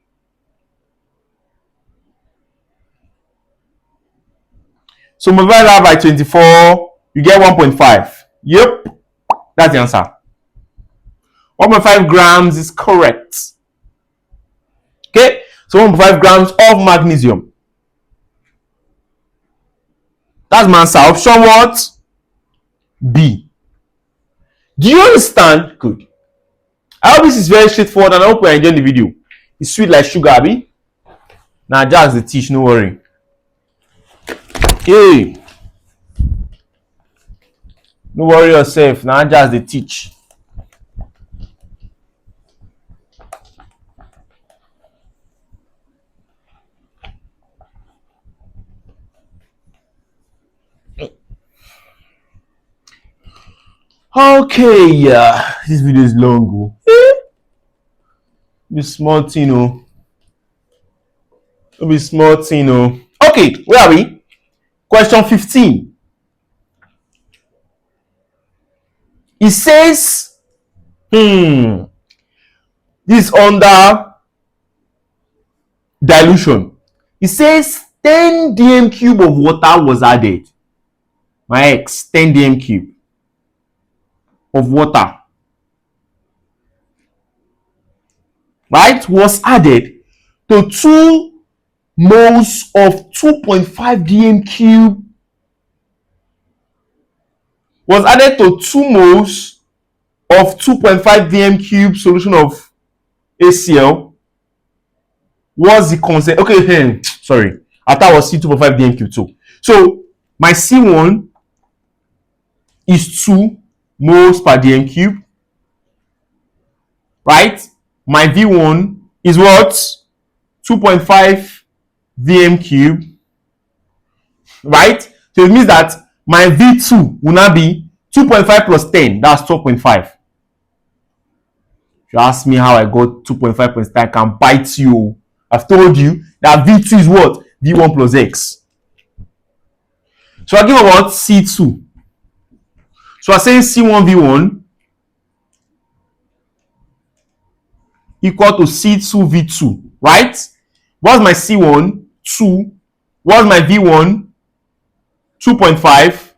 So multiply that by 24, you get 1.5. Yep, that's the answer. 1.5 grams is correct. Okay, so 1.5 grams of magnesium. That's my answer. Option what? B. Do you understand? Good. I hope this is very straightforward and I hope you're enjoying the video. It's sweet like sugar, abi? Now Ajaks the teach, no worry. Hey. No worry yourself. Now Ajaks the teach. Okay, this video is long. This small thing, oh. It'll be small thing, oh. Okay, where are we? Question 15. It says, this is under dilution. It says 10 dm cube of water was added. My X, 10 dm cube of water, right, was added to 2 moles of 2.5 dm cube, was added to 2 moles of 2.5 dm cube solution of ACl. What's the consent? Okay, sorry, I thought it was C2.5 dm cube too. So my C1 is 2 moles per dm cube, right? My V1 is what? 2.5 dm cube, right? So it means that my V2 will now be 2.5 plus 10, that's 12.5. If you ask me how I got 2.5 plus 10, I can bite you. I've told you that V2 is what? V1 plus X. So I give about C2. So I'm saying C1 V1 equal to C2 V2, right? What's my C1? 2. What's my V1? 2.5.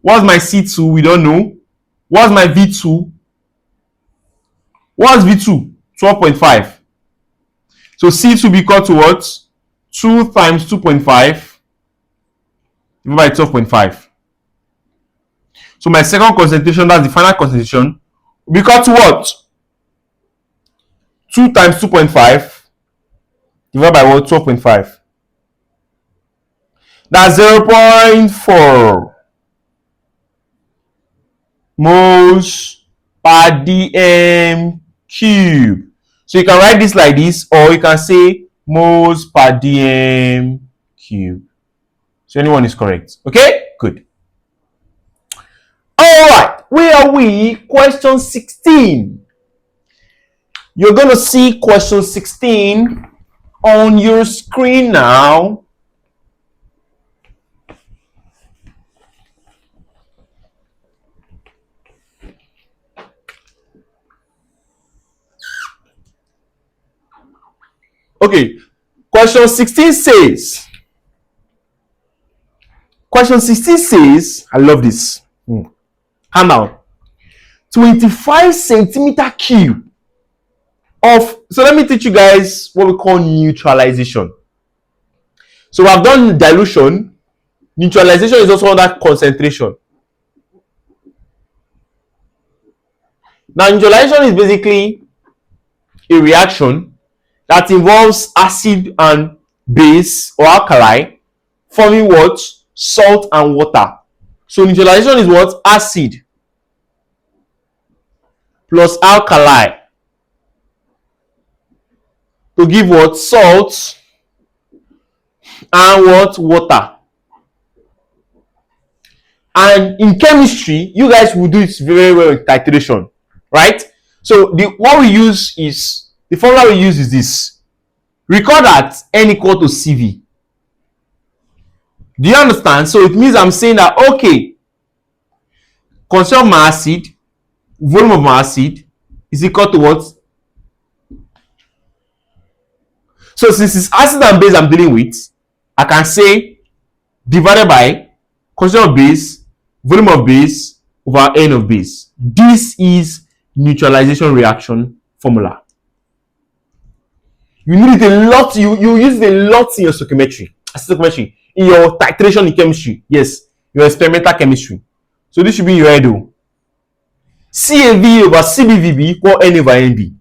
What's my C2? We don't know. What's my V2? What's V2? 12.5. So C2 be equal to what? 2 times 2.5 divided by 12.5. So my second concentration, that's the final concentration, will be equal to what? 2 times 2.5 divided by what? 12.5. That's 0.4 moles per dm cube. So you can write this like this, or you can say moles per dm cube. So anyone is correct. Okay, good. All right, where are we? Question 16. You're going to see question 16 on your screen now. Okay, question 16 says, I love this. Hand down. 25 centimeter cube of, so let me teach you guys what we call neutralization. So we have done dilution. Neutralization is also under concentration. Now, neutralization is basically a reaction that involves acid and base or alkali forming what? Salt and water. So neutralization is what? Acid plus alkali to give what? Salt and what? Water. And in chemistry, you guys will do it very well with titration, right? So what we use is, the formula we use is this. Recall that N equal to CV. Do you understand? So it means I'm saying that, okay, concern my acid, volume of my acid is equal to what? So since it's acid and base I'm dealing with, I can say divided by concentration of base, volume of base over N of base. This is neutralization reaction formula. You need it a lot. You use it a lot in your stoichiometry, in your titration in chemistry. Yes, your experimental chemistry. So this should be in your head. CAV over CBVB equal N over NB.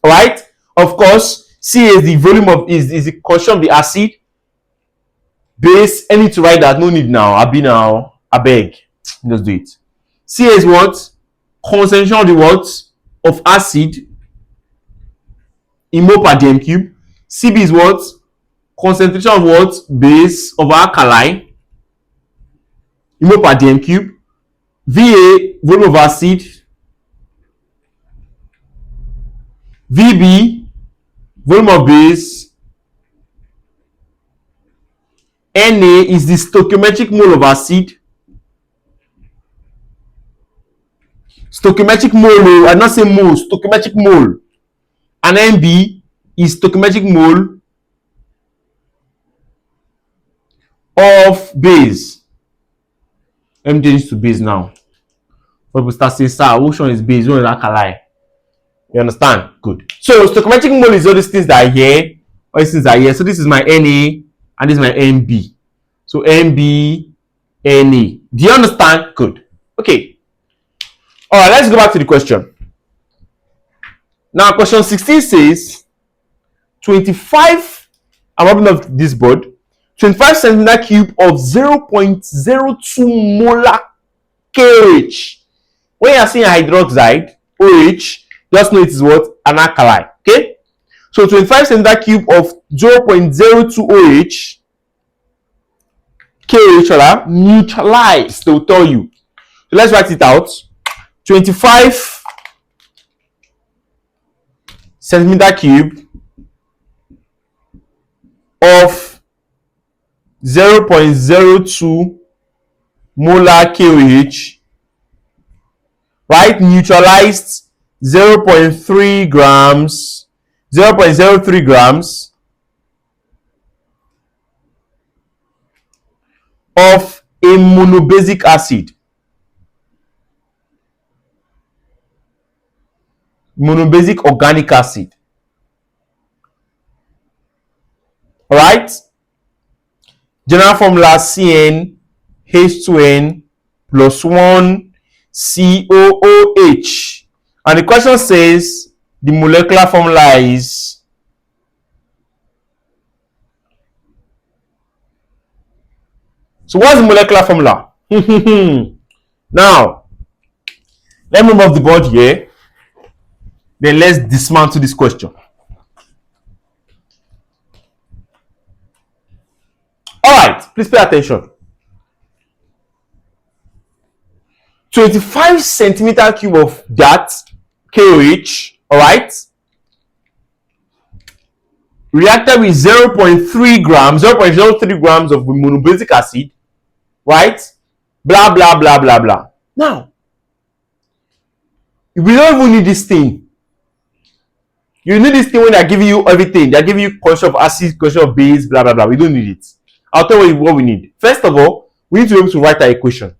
Alright? Of course, C is the volume of is the concentration of the acid. Base, I need to write that. No need now. I beg. Just do it. C is what? Concentration of the what? Of acid in mole per dm cube. CB is what? Concentration of what? Base of alkali in mole per dm cube. VA, volume of acid. VB, volume of base. Na is the stoichiometric mole of acid. Stoichiometric mole, I not say mole, stoichiometric mole. And NB is stoichiometric mole of base. Let me change to base now. For people start saying, sir, which one is base? Which one is alkali? You understand? Good. So stoichiometric mole is all these things that are here. All these things are here. So this is my Na and this is my NB. So NB, Na. Do you understand? Good. Okay. Alright, let's go back to the question. Now question 16 says 25, I'm opening up this board, 25 centimeter cube of 0.02 molar KOH. When you are seeing hydroxide, OH, just know it is what? An alkali. Okay? So 25 centimeter cube of 0.02 OH, KOH, neutralized, they'll tell you. So let's write it out. 25 centimeter cube of 0.02 molar KOH, right? Neutralized 0.3 grams, 0.03 grams of a monobasic acid. Monobasic organic acid. Alright? General formula CnH2n plus 1 COOH. And the question says the molecular formula is so what's the molecular formula? Now, let me move off the board here. Then let's dismantle this question. Alright, please pay attention. 25 centimeter cube of that KOH, alright, reacted with 0.3 grams, 0.03 grams of monobasic acid, right? Blah, blah, blah, blah, blah. Now, we don't even need this thing. You need this thing when they're giving you everything. They're giving you concentration of acid, concentration of base, blah, blah, blah. We don't need it. I'll tell you what we need. First of all, we need to be able to write our equation.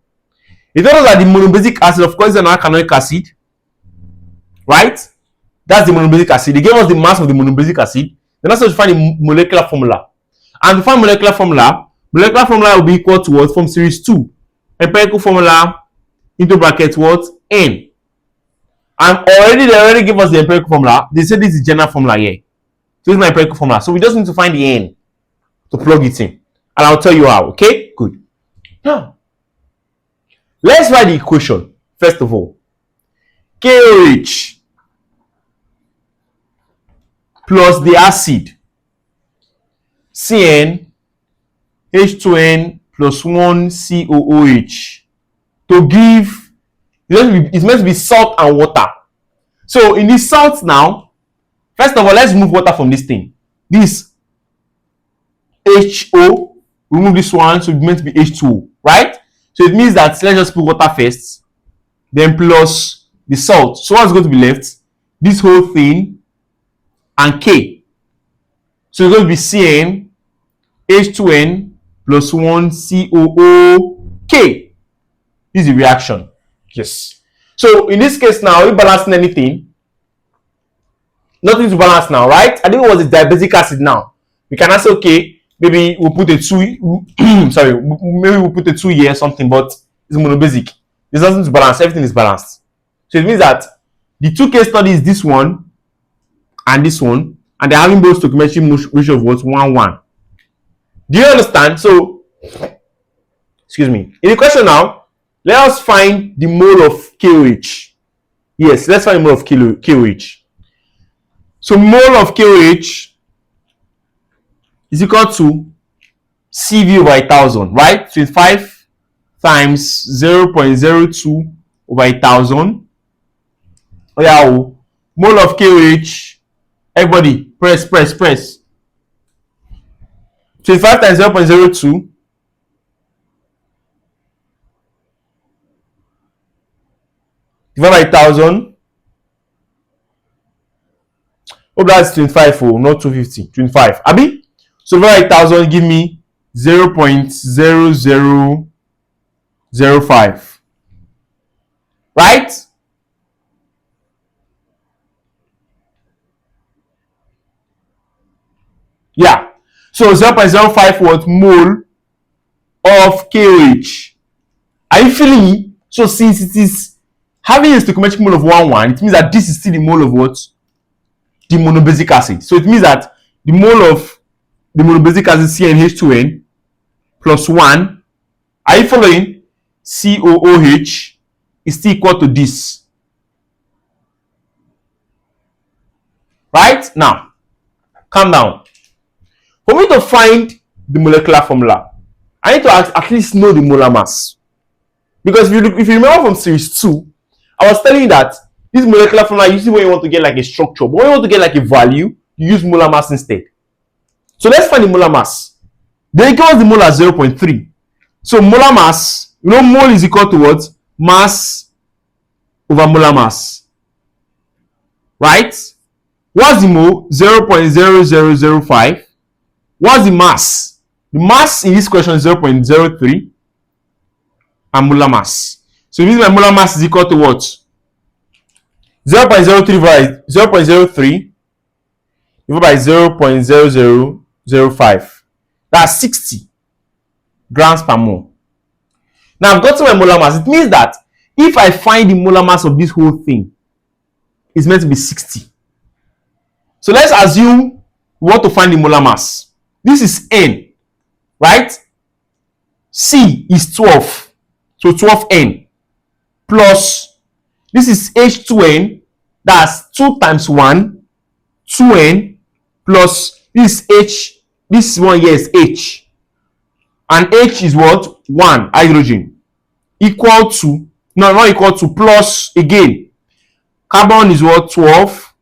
It tells us that the monobasic acid, of course, is an alkanoic acid, right? That's the monobasic acid. They gave us the mass of the monobasic acid. Then that's how to find the molecular formula. And to find molecular formula will be equal to what? From series 2. Empirical formula into bracket what? N. And they already gave us the empirical formula. They said this is general formula here. So this is my empirical formula. So we just need to find the N to plug it in. And I'll tell you how. Okay? Good. Now, let's write the equation. First of all, KOH plus the acid Cn H2n plus 1 COOH to give, it's meant to be salt and water. So in this salt now, first of all, let's remove water from this thing. This HO, remove this one, so it's meant to be H2O, right? So it means that let's just put water first, then plus the salt. So what's going to be left? This whole thing and K. So it's going to be Cn H2n plus 1 COOH. K is the reaction. Yes. So in this case now, are we balancing anything? Nothing to balance now, right? I think it was a diabetic acid now. We can say, okay, maybe we'll put a 2, sorry, maybe we'll put a 2 here or something, but it's monobasic. There's nothing to balance, everything is balanced. So it means that the 2 case studies, this one and this one, and they're having both stoichiometry ratio of what? 1:1. Do you understand? So, excuse me. In the question now, let us find the mole of KOH. Yes, let's find the mole of KOH. So, mole of KOH is equal to CV over 1,000, right? 25 times 0.02 over 1,000. Oh yeah, mole of KOH. Everybody, press. 25 times 0.02 divided by 1,000. Oh, that's 25, not 250. 25. Abi? So divided by 1,000 give me 0.0005. Right? Yeah. So 0.05 what mole of KOH. Are you feeling me? So since it is having a stoichiometric mole of 1:1, it means that this is still the mole of what? The monobasic acid. So it means that the mole of the monobasic acid CnH2n plus 1, are you following? COOH is still equal to this. Right? Now, calm down. For me to find the molecular formula, I need to at least know the molar mass. Because if you remember from series 2, I was telling you that this molecular formula, usually when you want to get like a structure, but when you want to get like a value, you use molar mass instead. So let's find the molar mass. Then give us the molar 0.3. So molar mass, you know, mole is equal to what? Mass over molar mass. Right? What's the mole? 0.0005. What's the mass? The mass in this question is 0.03 and molar mass. So it means my molar mass is equal to what? 0.03 by 0.03 divided by 0.0005. That's 60 grams per mole. Now I've got to my molar mass. It means that if I find the molar mass of this whole thing, it's meant to be 60. So let's assume we want to find the molar mass. This is N, right? C is 12. So 12N plus this is H2N, that's 2 times 1, 2N plus this H, this one here is H. And H is what? 1 hydrogen equal to, no, not equal to, plus again. Carbon is what? 12.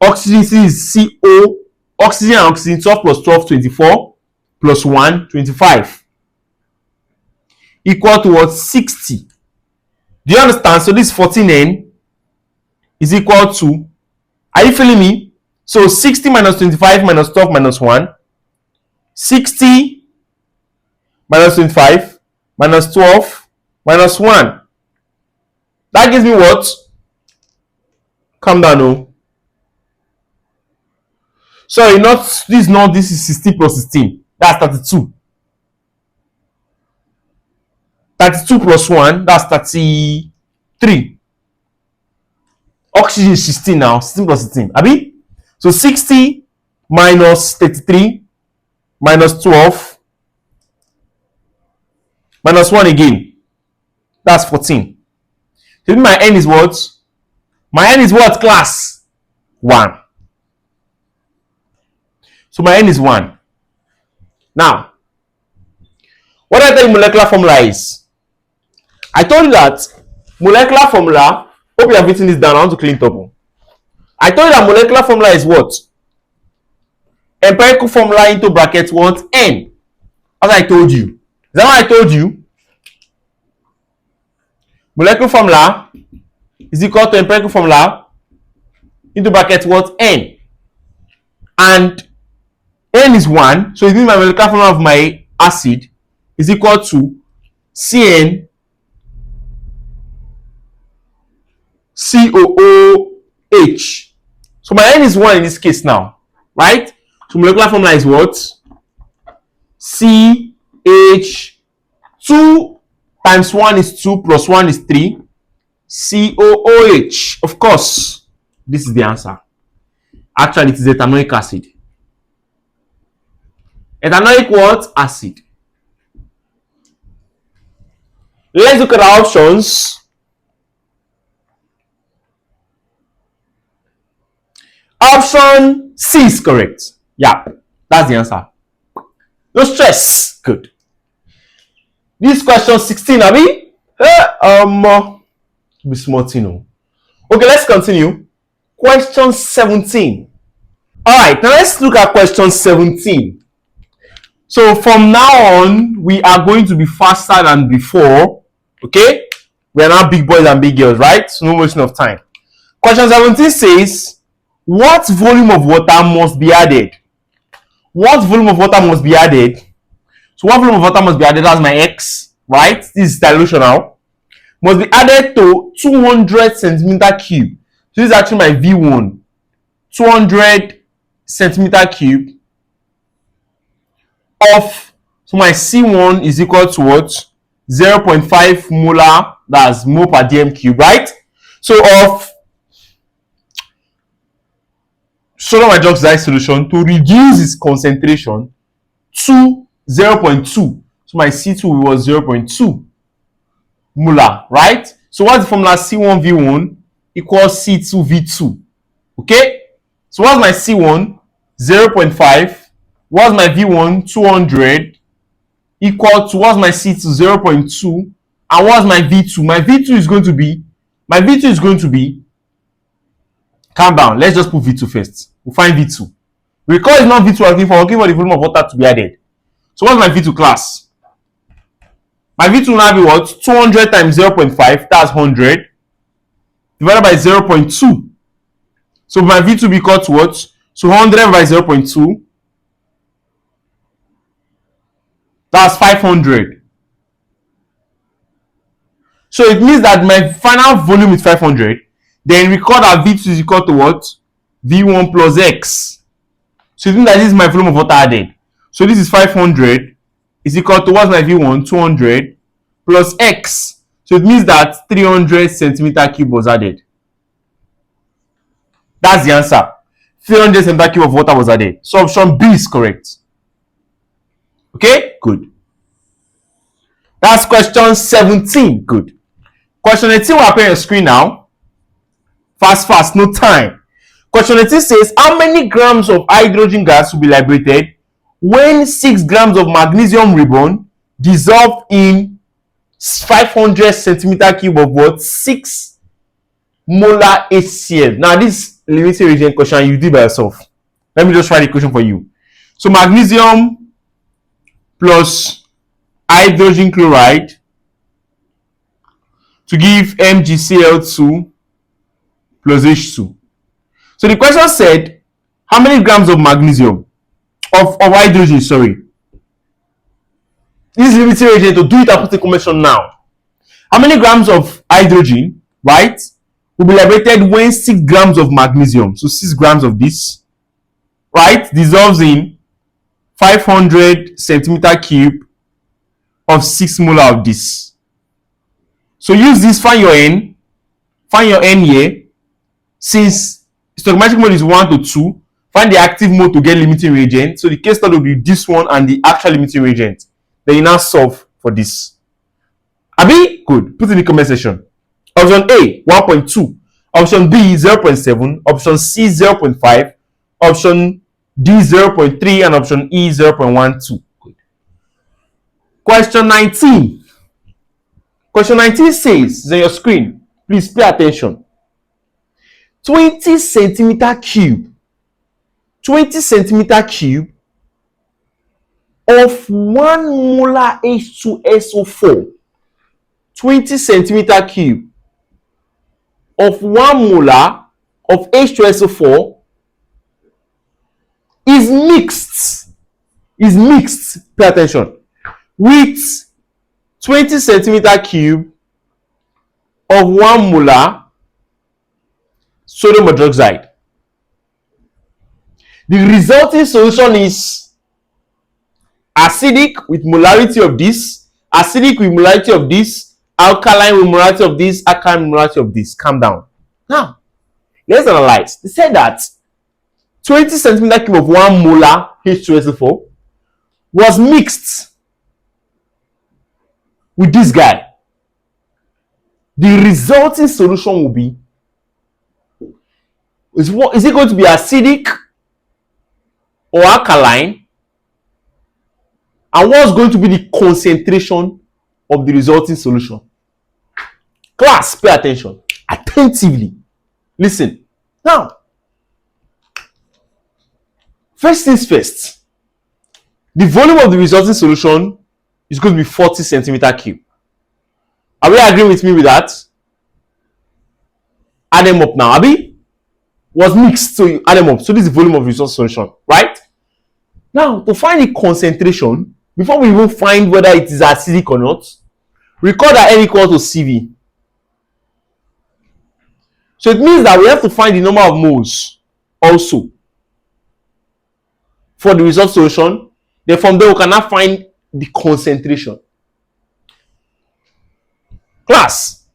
Oxygen is CO. Oxygen and oxygen, 12 plus 12, 24 plus 1, 25. Equal to what? 60. Do you understand? So this 14N is equal to, are you feeling me? So 60 minus 25 minus 12 minus 1. 60 minus 25 minus 12 minus 1. That gives me what? Calm down, no. Sorry, this is 16 plus 16. That's 32. 32 plus 1, that's 33. Oxygen is 16 now, 16 plus 16. Abi? So 60 minus 33 minus 12 minus 1 again. That's 14. So my N is what? My N is what, class? 1. So my N is 1. Now, what I tell you molecular formula is, I told you that molecular formula, hope you have written this down, I want to clean it up. I told you that molecular formula is what? Empirical formula into brackets what? N. As I told you. Is that what I told you? Molecular formula is equal to empirical formula into brackets what? N. And N is 1, so it means my molecular formula of my acid is equal to CN COOH. So my N is 1 in this case now, right? So molecular formula is what? CH 2 times 1 is 2 plus 1 is 3. COOH. Of course, this is the answer. Actually, it is ethanoic acid. Ethanoic what? Acid. Let's look at our options. Option C is correct. Yeah, that's the answer. No stress. Good. This question 16, Abi. Be smart, you know. Okay, let's continue. Question 17. All right, now let's look at question 17. So from now on, we are going to be faster than before. Okay, we are now big boys and big girls, right? So no wasting of time. Question 17 says, what volume of water must be added? What volume of water must be added? So what volume of water must be added? That's my X, right? This is dilution now. Must be added to 200 centimeter cube. So this is actually my V1. 200 centimeter cube of, so my C1 is equal to what? 0.5 molar, that's mole per dm cube, right? So of sodium hydroxide solution to reduce its concentration to 0.2. So my C2 was 0.2 molar, right? So what's the formula? C1V1 equals C2V2. Okay? So what's my C1? 0.5. What's my V1? 200 equal to what's my C2? 0.2. And what's my V2? My V2 is going to be, calm down, let's just put V2 first. We'll find V2. Recall it's not V2 we're looking for the volume of water to be added. So what's my V2 class? My V2 will now be what? 200 times 0.5, that's 100, divided by 0.2. So my V2 will be equal to what? So 100 by 0.2, that's 500. So it means that my final volume is 500. Then record that V2 is equal to what? V1 plus X. So it means that this is my volume of water added. So this is 500 is equal to what's my V1? 200 plus X. So it means that 300 centimeter cube was added. That's the answer. 300 centimeter cube of water was added. So option B is correct. Okay, good. That's question 17. Good. Question 18 will appear on your screen now. Fast, no time. Question 18 says, how many grams of hydrogen gas will be liberated when 6 grams of magnesium ribbon dissolved in 500 centimeter cube of what? 6 molar HCl. Now this limiting reagent question you did by yourself. Let me just write the equation for you. So magnesium plus hydrogen chloride to give MgCl2 plus H2. So the question said, how many grams of magnesium, of hydrogen, sorry. This is limiting reagent, to do it and put the conversion now. How many grams of hydrogen, right, will be liberated when 6 grams of magnesium, so 6 grams of this, right, dissolves in 500 centimeter cube of 6 molar of this. So use this, find your N here. Since stoichiometric mode is 1 to 2, find the active mode to get limiting reagent. So the case study will be this one and the actual limiting reagent. Then you now solve for this. Abi, good. Put in the comment section. Option A, 1.2. Option B, 0.7. Option C, 0.5. Option D, 0.3. And option E, 0.12. Good. Question 19. Question 19 says, it's on your screen. Please pay attention. 20 centimeter cube. 20 centimeter cube of 1 molar H2SO4. 20 centimeter cube of 1 molar of H2SO4 is mixed, pay attention, with 20 centimeter cube of 1 molar sodium hydroxide. The resulting solution is acidic with molarity of this, acidic with molarity of this, alkaline with molarity of this, alkaline with molarity of this. Calm down. Now, let's analyze. They said that 20 centimeter cube of 1 molar H2SO4 was mixed with this guy. The resulting solution will be, is it going to be acidic or alkaline? And what's going to be the concentration of the resulting solution? Class, pay attention attentively. Listen. Now, first things first, the volume of the resulting solution is going to be 40 centimeter cube. Are we agreeing with me with that? Add them up now. Abi was mixed, so you add them up. So this is the volume of the resulting solution, right? Now, to find the concentration, before we even find whether it is acidic or not, record that N equals to CV. So it means that we have to find the number of moles also for the result solution. Then from there we cannot find the concentration. Class,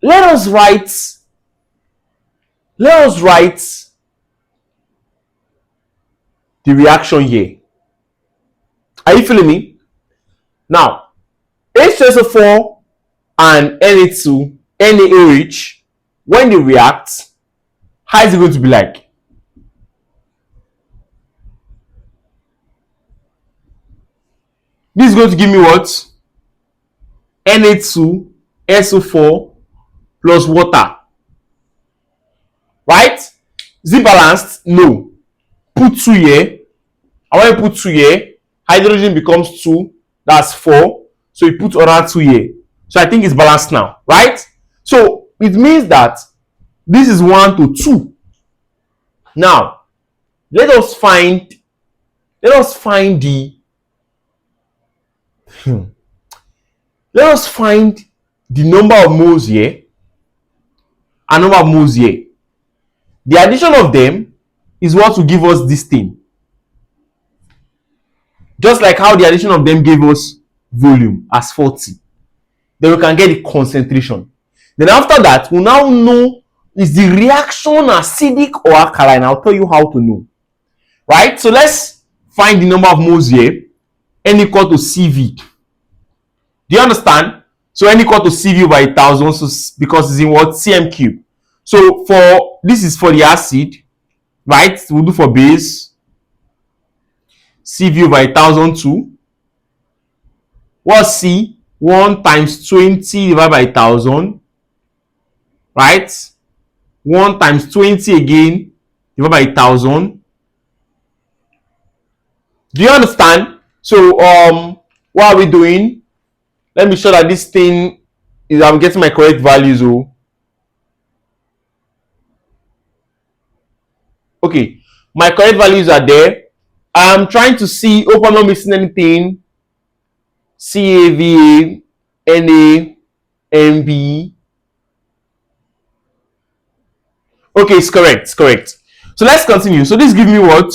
let us write the reaction here. Are you feeling me? Now, H2SO4 and Na2, NaOH, when they react, how is it going to be like? This is going to give me what? Na2SO4 plus water. Right? Is it balanced? No. Put 2 here. And when you put 2 here, hydrogen becomes 2. That's 4. So you put another 2 here. So I think it's balanced now. Right? So it means that this is 1 to 2. Now, let us find the number of moles here and number of moles here. The addition of them is what will give us this thing. Just like how the addition of them gave us volume as 40. Then we can get the concentration. Then after that, we now know, is the reaction acidic or alkaline? I'll tell you how to know. Right? So let's find the number of moles here. N equal to CV. Do you understand? So N equal to CV by 1000, so because it's in what? Cm cube. So this is for the acid, right? We'll do for base. CV by 1002. What's C? 1 times 20 divided by 1000. Right? 1 times 20 again divided by 1000. Do you understand? So what are we doing? Let me show that this thing is, I'm getting my correct values. Okay, my correct values are there. I'm trying to see, hope I'm not missing anything. CAVA, NA, MB. Okay, it's correct. It's correct. So let's continue. So this gives me what?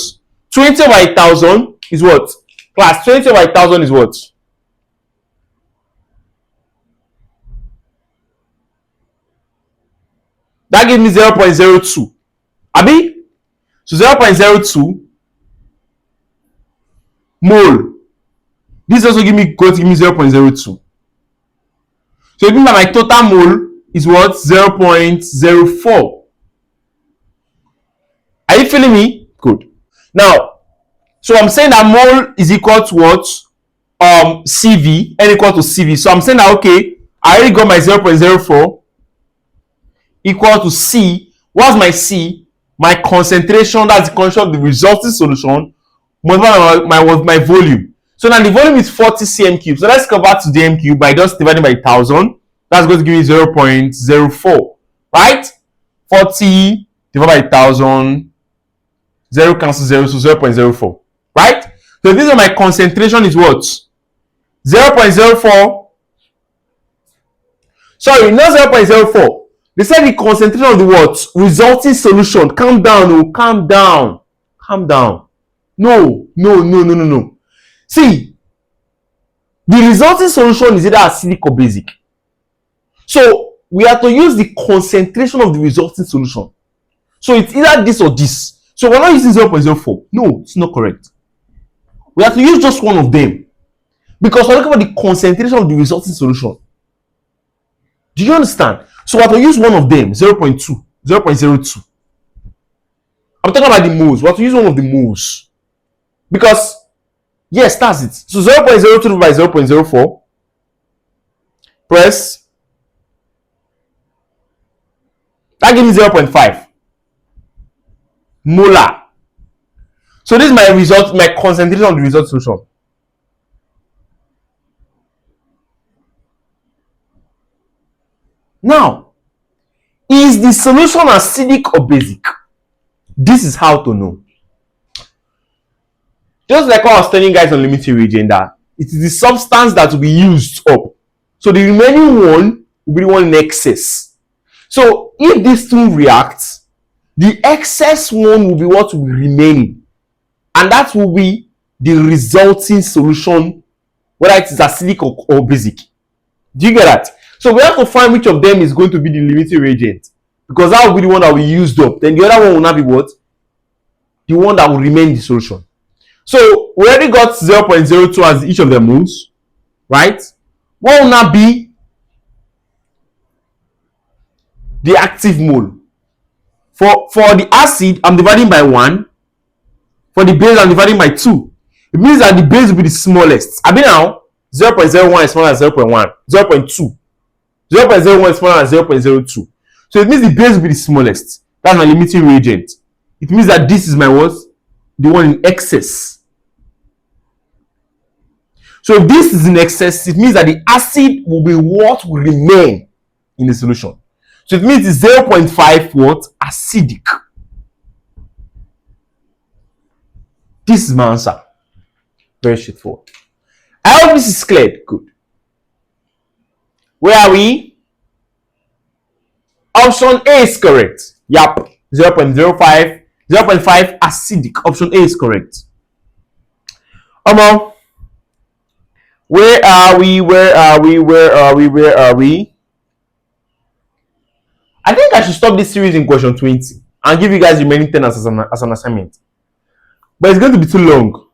20 by 1000 is what? Class, 20 by 1000 is what? That gives me 0.02. Abi? So 0.02 mole. This also going to give me 0.02. So it means that my total mole is what? 0.04. Are you feeling me? Good. Now, so I'm saying that mole is equal to what? CV, N equal to CV. So I'm saying that, okay, I already got my 0.04 equal to C. What's my C? My concentration, that's the concentration of the resulting solution, multiplied my volume. So now the volume is 40 cm cube. So let's convert to the m cube by just dividing by 1000. That's going to give me 0.04. Right? 40 divided by 1000. 0 cancels 0, so 0.04. Right? So this is my concentration is what? 0.04 Sorry, not 0.04. They said the concentration of the what? Resulting solution. Calm down, oh, calm down. Calm down. No. See, the resulting solution is either acidic or basic. So we have to use the concentration of the resulting solution. So it's either this or this. So we're not using 0.04. No, it's not correct. We have to use just one of them. Because we're looking for the concentration of the resulting solution. Do you understand? So we have to use one of them, 0.2, 0.02. I'm talking about the moles. We have to use one of the moles. Because, yes, that's it. So 0.02 by 0.04. Press. That gives me 0.5. Molar. So this is my result, my concentration of the result solution. Now, is the solution acidic or basic? This is how to know. Just like I was telling you guys on limiting reagent, that it is the substance that will be used up. So the remaining one will be the one in excess. So if these two react, the excess one will be what will be remaining. And that will be the resulting solution, whether it is acidic or basic. Do you get that? So we have to find which of them is going to be the limiting reagent. Because that will be the one that we used up. Then the other one will not be what? The one that will remain the solution. So we already got 0.02 as each of the moles. Right? What will not be the active mole? For the acid, I'm dividing by 1. For the base, I'm dividing by 2. It means that the base will be the smallest. I mean now, 0.01 is smaller than 0.1. 0.2. 0.01 is smaller than 0.02. So it means the base will be the smallest. That's my limiting reagent. It means that this is my what? The one in excess. So if this is in excess, it means that the acid will be what will remain in the solution. So it means it's 0.5 what? Acidic. This is my answer. Very straightforward. I hope this is clear. Good. Where are we? Option A is correct. Yup. 0.05. 0.5 acidic. Option A is correct. Where are we? I think I should stop this series in question 20 and give you guys the remaining 10 as an assignment. But it's going to be too long.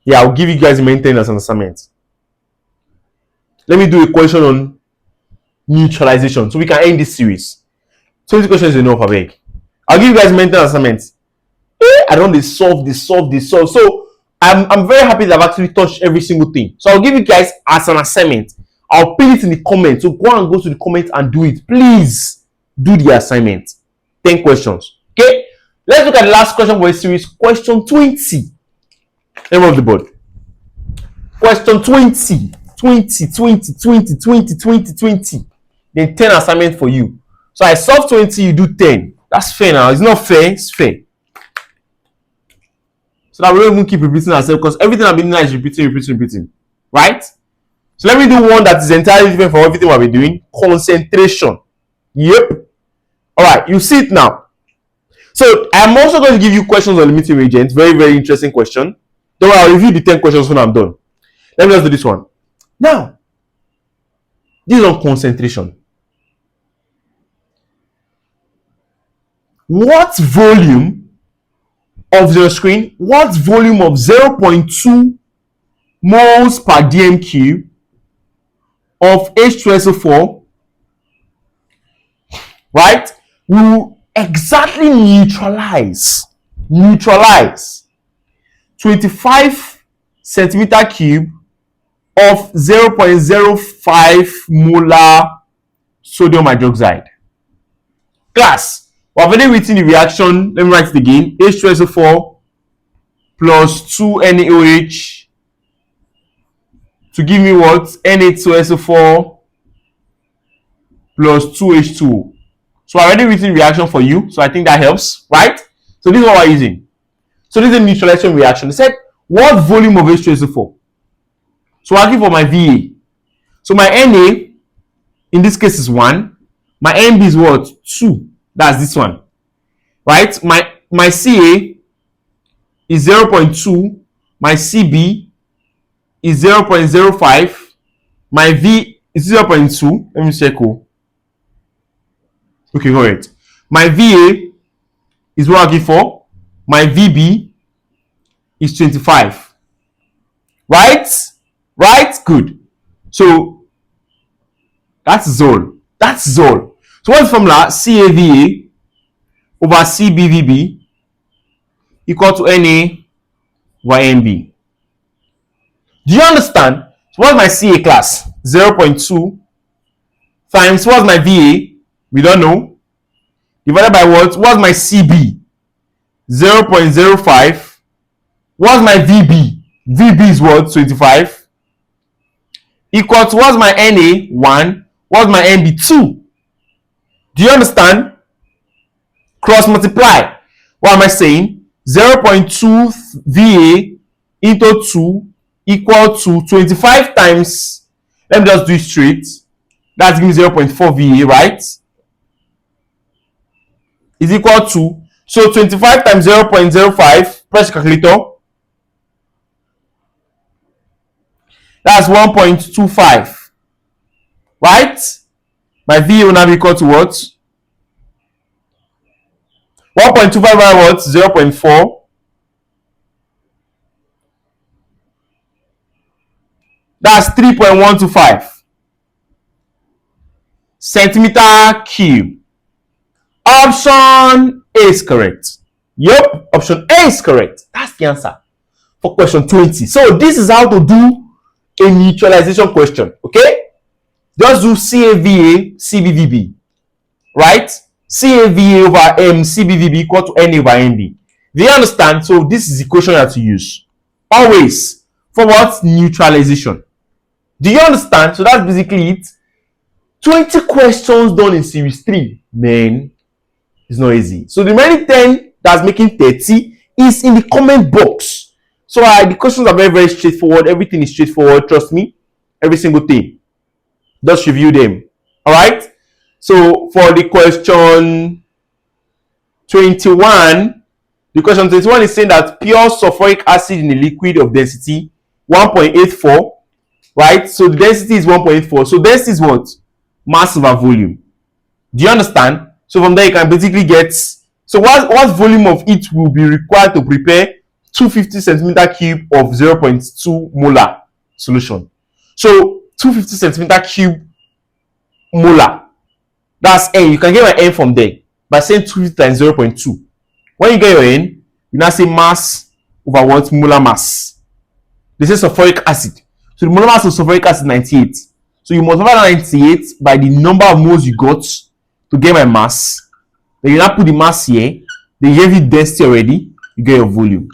Yeah, I'll give you guys the remaining 10 as an assignment. Let me do a question on neutralization so we can end this series. 20 questions is enough, I beg. I'll give you guys mental assignments. I don't they solve. So I'm very happy that I've actually touched every single thing. So I'll give you guys as an assignment. I'll pin it in the comments. So go and go to the comments and do it. Please do the assignment. 10 questions. Okay? Let's look at the last question for this series. Question 20. Name of the board. Question 20. 20. Then 10 assignments for you. So I solve 20, you do 10. That's fair now. It's not fair, it's fair. So that we don't even keep repeating ourselves, because everything I've been doing is repeating. Right? So let me do one that is entirely different from everything we've been doing. Concentration. Yep. Alright, you see it now. So I'm also going to give you questions on limiting reagents. Very, very interesting question. Don't worry, I'll review the 10 questions when I'm done. Let me just do this one. Now, this is on concentration. What volume of the screen? What volume of 0.2 moles per dm cube of H2SO4, right, will exactly neutralize 25 centimeter cube of 0.05 molar sodium hydroxide? Class, we have already written the reaction. Let me write it again. H2SO4 plus 2NaOH to give me what? Na2SO4 plus 2H2O. So I already written reaction for you. So I think that helps, right? So this is what we're using. So this is a neutralization reaction. They said, what volume of H2SO4? So I'm asking for my VA. So my Na in this case is 1. My NB is what? 2. That's this one. Right? My CA is 0.2. My CB is 0.05. My V is 0.2. Let me check. Okay, correct. My VA is what I'm looking for. My VB is 25. Right? Right? Good. So that's all. That's all. So what's the formula? CAVA over CBVB equal to NA over NB. Do you understand? So what's my CA class? 0.2 times what's my VA? We don't know. Divided by what? What's my CB? 0.05. What's my VB? VB is what? 25. Equal to what's my NA? 1. What's my NB? 2. Do you understand? Cross multiply. What am I saying? 0.2 VA into 2 equal to 25 times. Let me just do it straight. That's giving me 0.4 VA, right? Is equal to, so 25 times 0.05, press calculator. That's 1.25. Right? My VA will now be equal to what? 1.25 by what? 0.4. That's 3.125 centimeter cube. Option A is correct. Yep, option A is correct. That's the answer for question 20. So this is how to do a neutralization question. Okay? Just do CAVA, CBVB. Right? CAVA over CBVB equal to NA over NB. Do you understand? So this is the equation you have to use. Always. For what? Neutralization. Do you understand? So that's basically it. 20 questions done in series 3. Man, it's not easy. So the remaining 10 that's making 30 is in the comment box. So the questions are very, very straightforward. Everything is straightforward. Trust me. Every single thing. Just review them. Alright? So for the question 21, the question 21 is saying that pure sulfuric acid in a liquid of density 1.84. Right? So the density is 1.84. So density is what? Mass over volume. Do you understand? So from there you can basically get, so what volume of it will be required to prepare 250 centimeter cube of 0.2 molar solution. So 250 centimeter cube molar. That's N. You can get your N from there by saying 250 times 0.2. When you get your N, you now say mass over what? Molar mass. This is sulfuric acid. So the molar mass of sulfuric acid is 98. So you multiply 98 by the number of moles you got to get my mass. Then you now put the mass here. They gave you density already. You get your volume.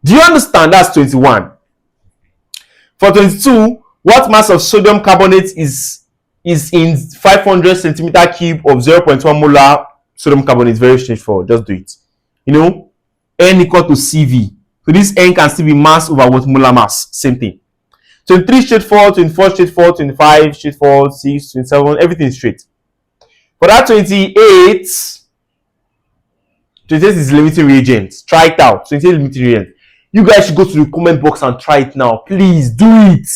Do you understand? That's 21. For 22, what mass of sodium carbonate is in 500 centimeter cube of 0.1 molar sodium carbonate? Very straightforward. Just do it. You know, N equal to CV. So this N can still be mass over what? Molar mass. Same thing. 23 straightforward, 24 straightforward, 25 straightforward, 6, 27, everything is straight. For that 28 is limiting reagents. Try it out. 28 limiting reagents. You guys should go to the comment box and try it now. Please do it.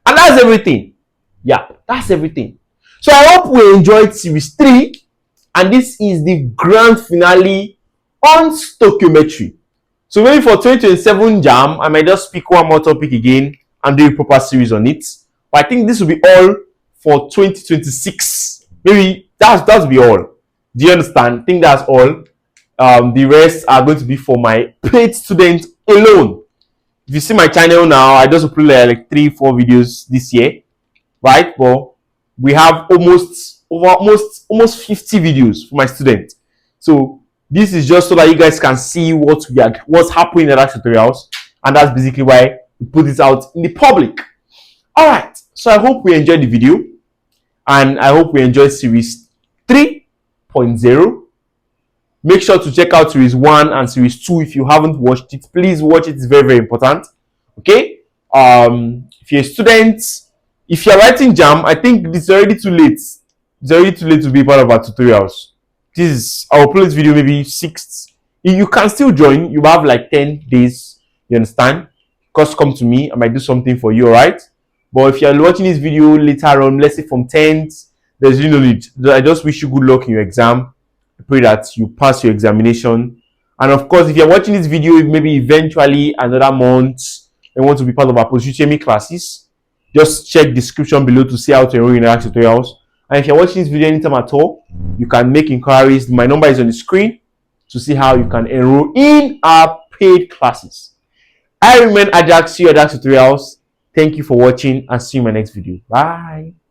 And that's everything. Yeah, that's everything. So I hope we enjoyed series 3. And this is the grand finale on stoichiometry. So maybe for 2027 JAMB, I might just pick one more topic again and do a proper series on it. But I think this will be all for 2026. Maybe that'll be all. Do you understand? I think that's all. The rest are going to be for my paid students alone. If you see my channel now, I just uploaded like 3-4 videos this year, right? But we have almost 50 videos for my students. So this is just so that you guys can see what's happening in the tutorials, and that's basically why we put it out in the public. All right. So I hope we enjoyed the video, and I hope we enjoyed series 3.0. Make sure to check out series 1 and series 2 if you haven't watched it. Please watch it. It's very, very important. Okay. If you're a student If you're writing JAMB, I think it's already too late. It's already too late to be part of our tutorials. This is, I'll upload this video maybe 6th. You can still join. You have like 10 days. You understand? Just come to me. I might do something for you, alright? But if you're watching this video later on, let's say from 10th, there's really no need. I just wish you good luck in your exam. I pray that you pass your examination. And of course, if you're watching this video, maybe eventually another month, and want to be part of our Stoichiometry classes, just check the description below to see how to enroll in our tutorials. And if you're watching this video anytime at all, you can make inquiries. My number is on the screen to see how you can enroll in our paid classes. I remain Ajaks, see you Ajaks tutorials. Thank you for watching and see you in my next video. Bye.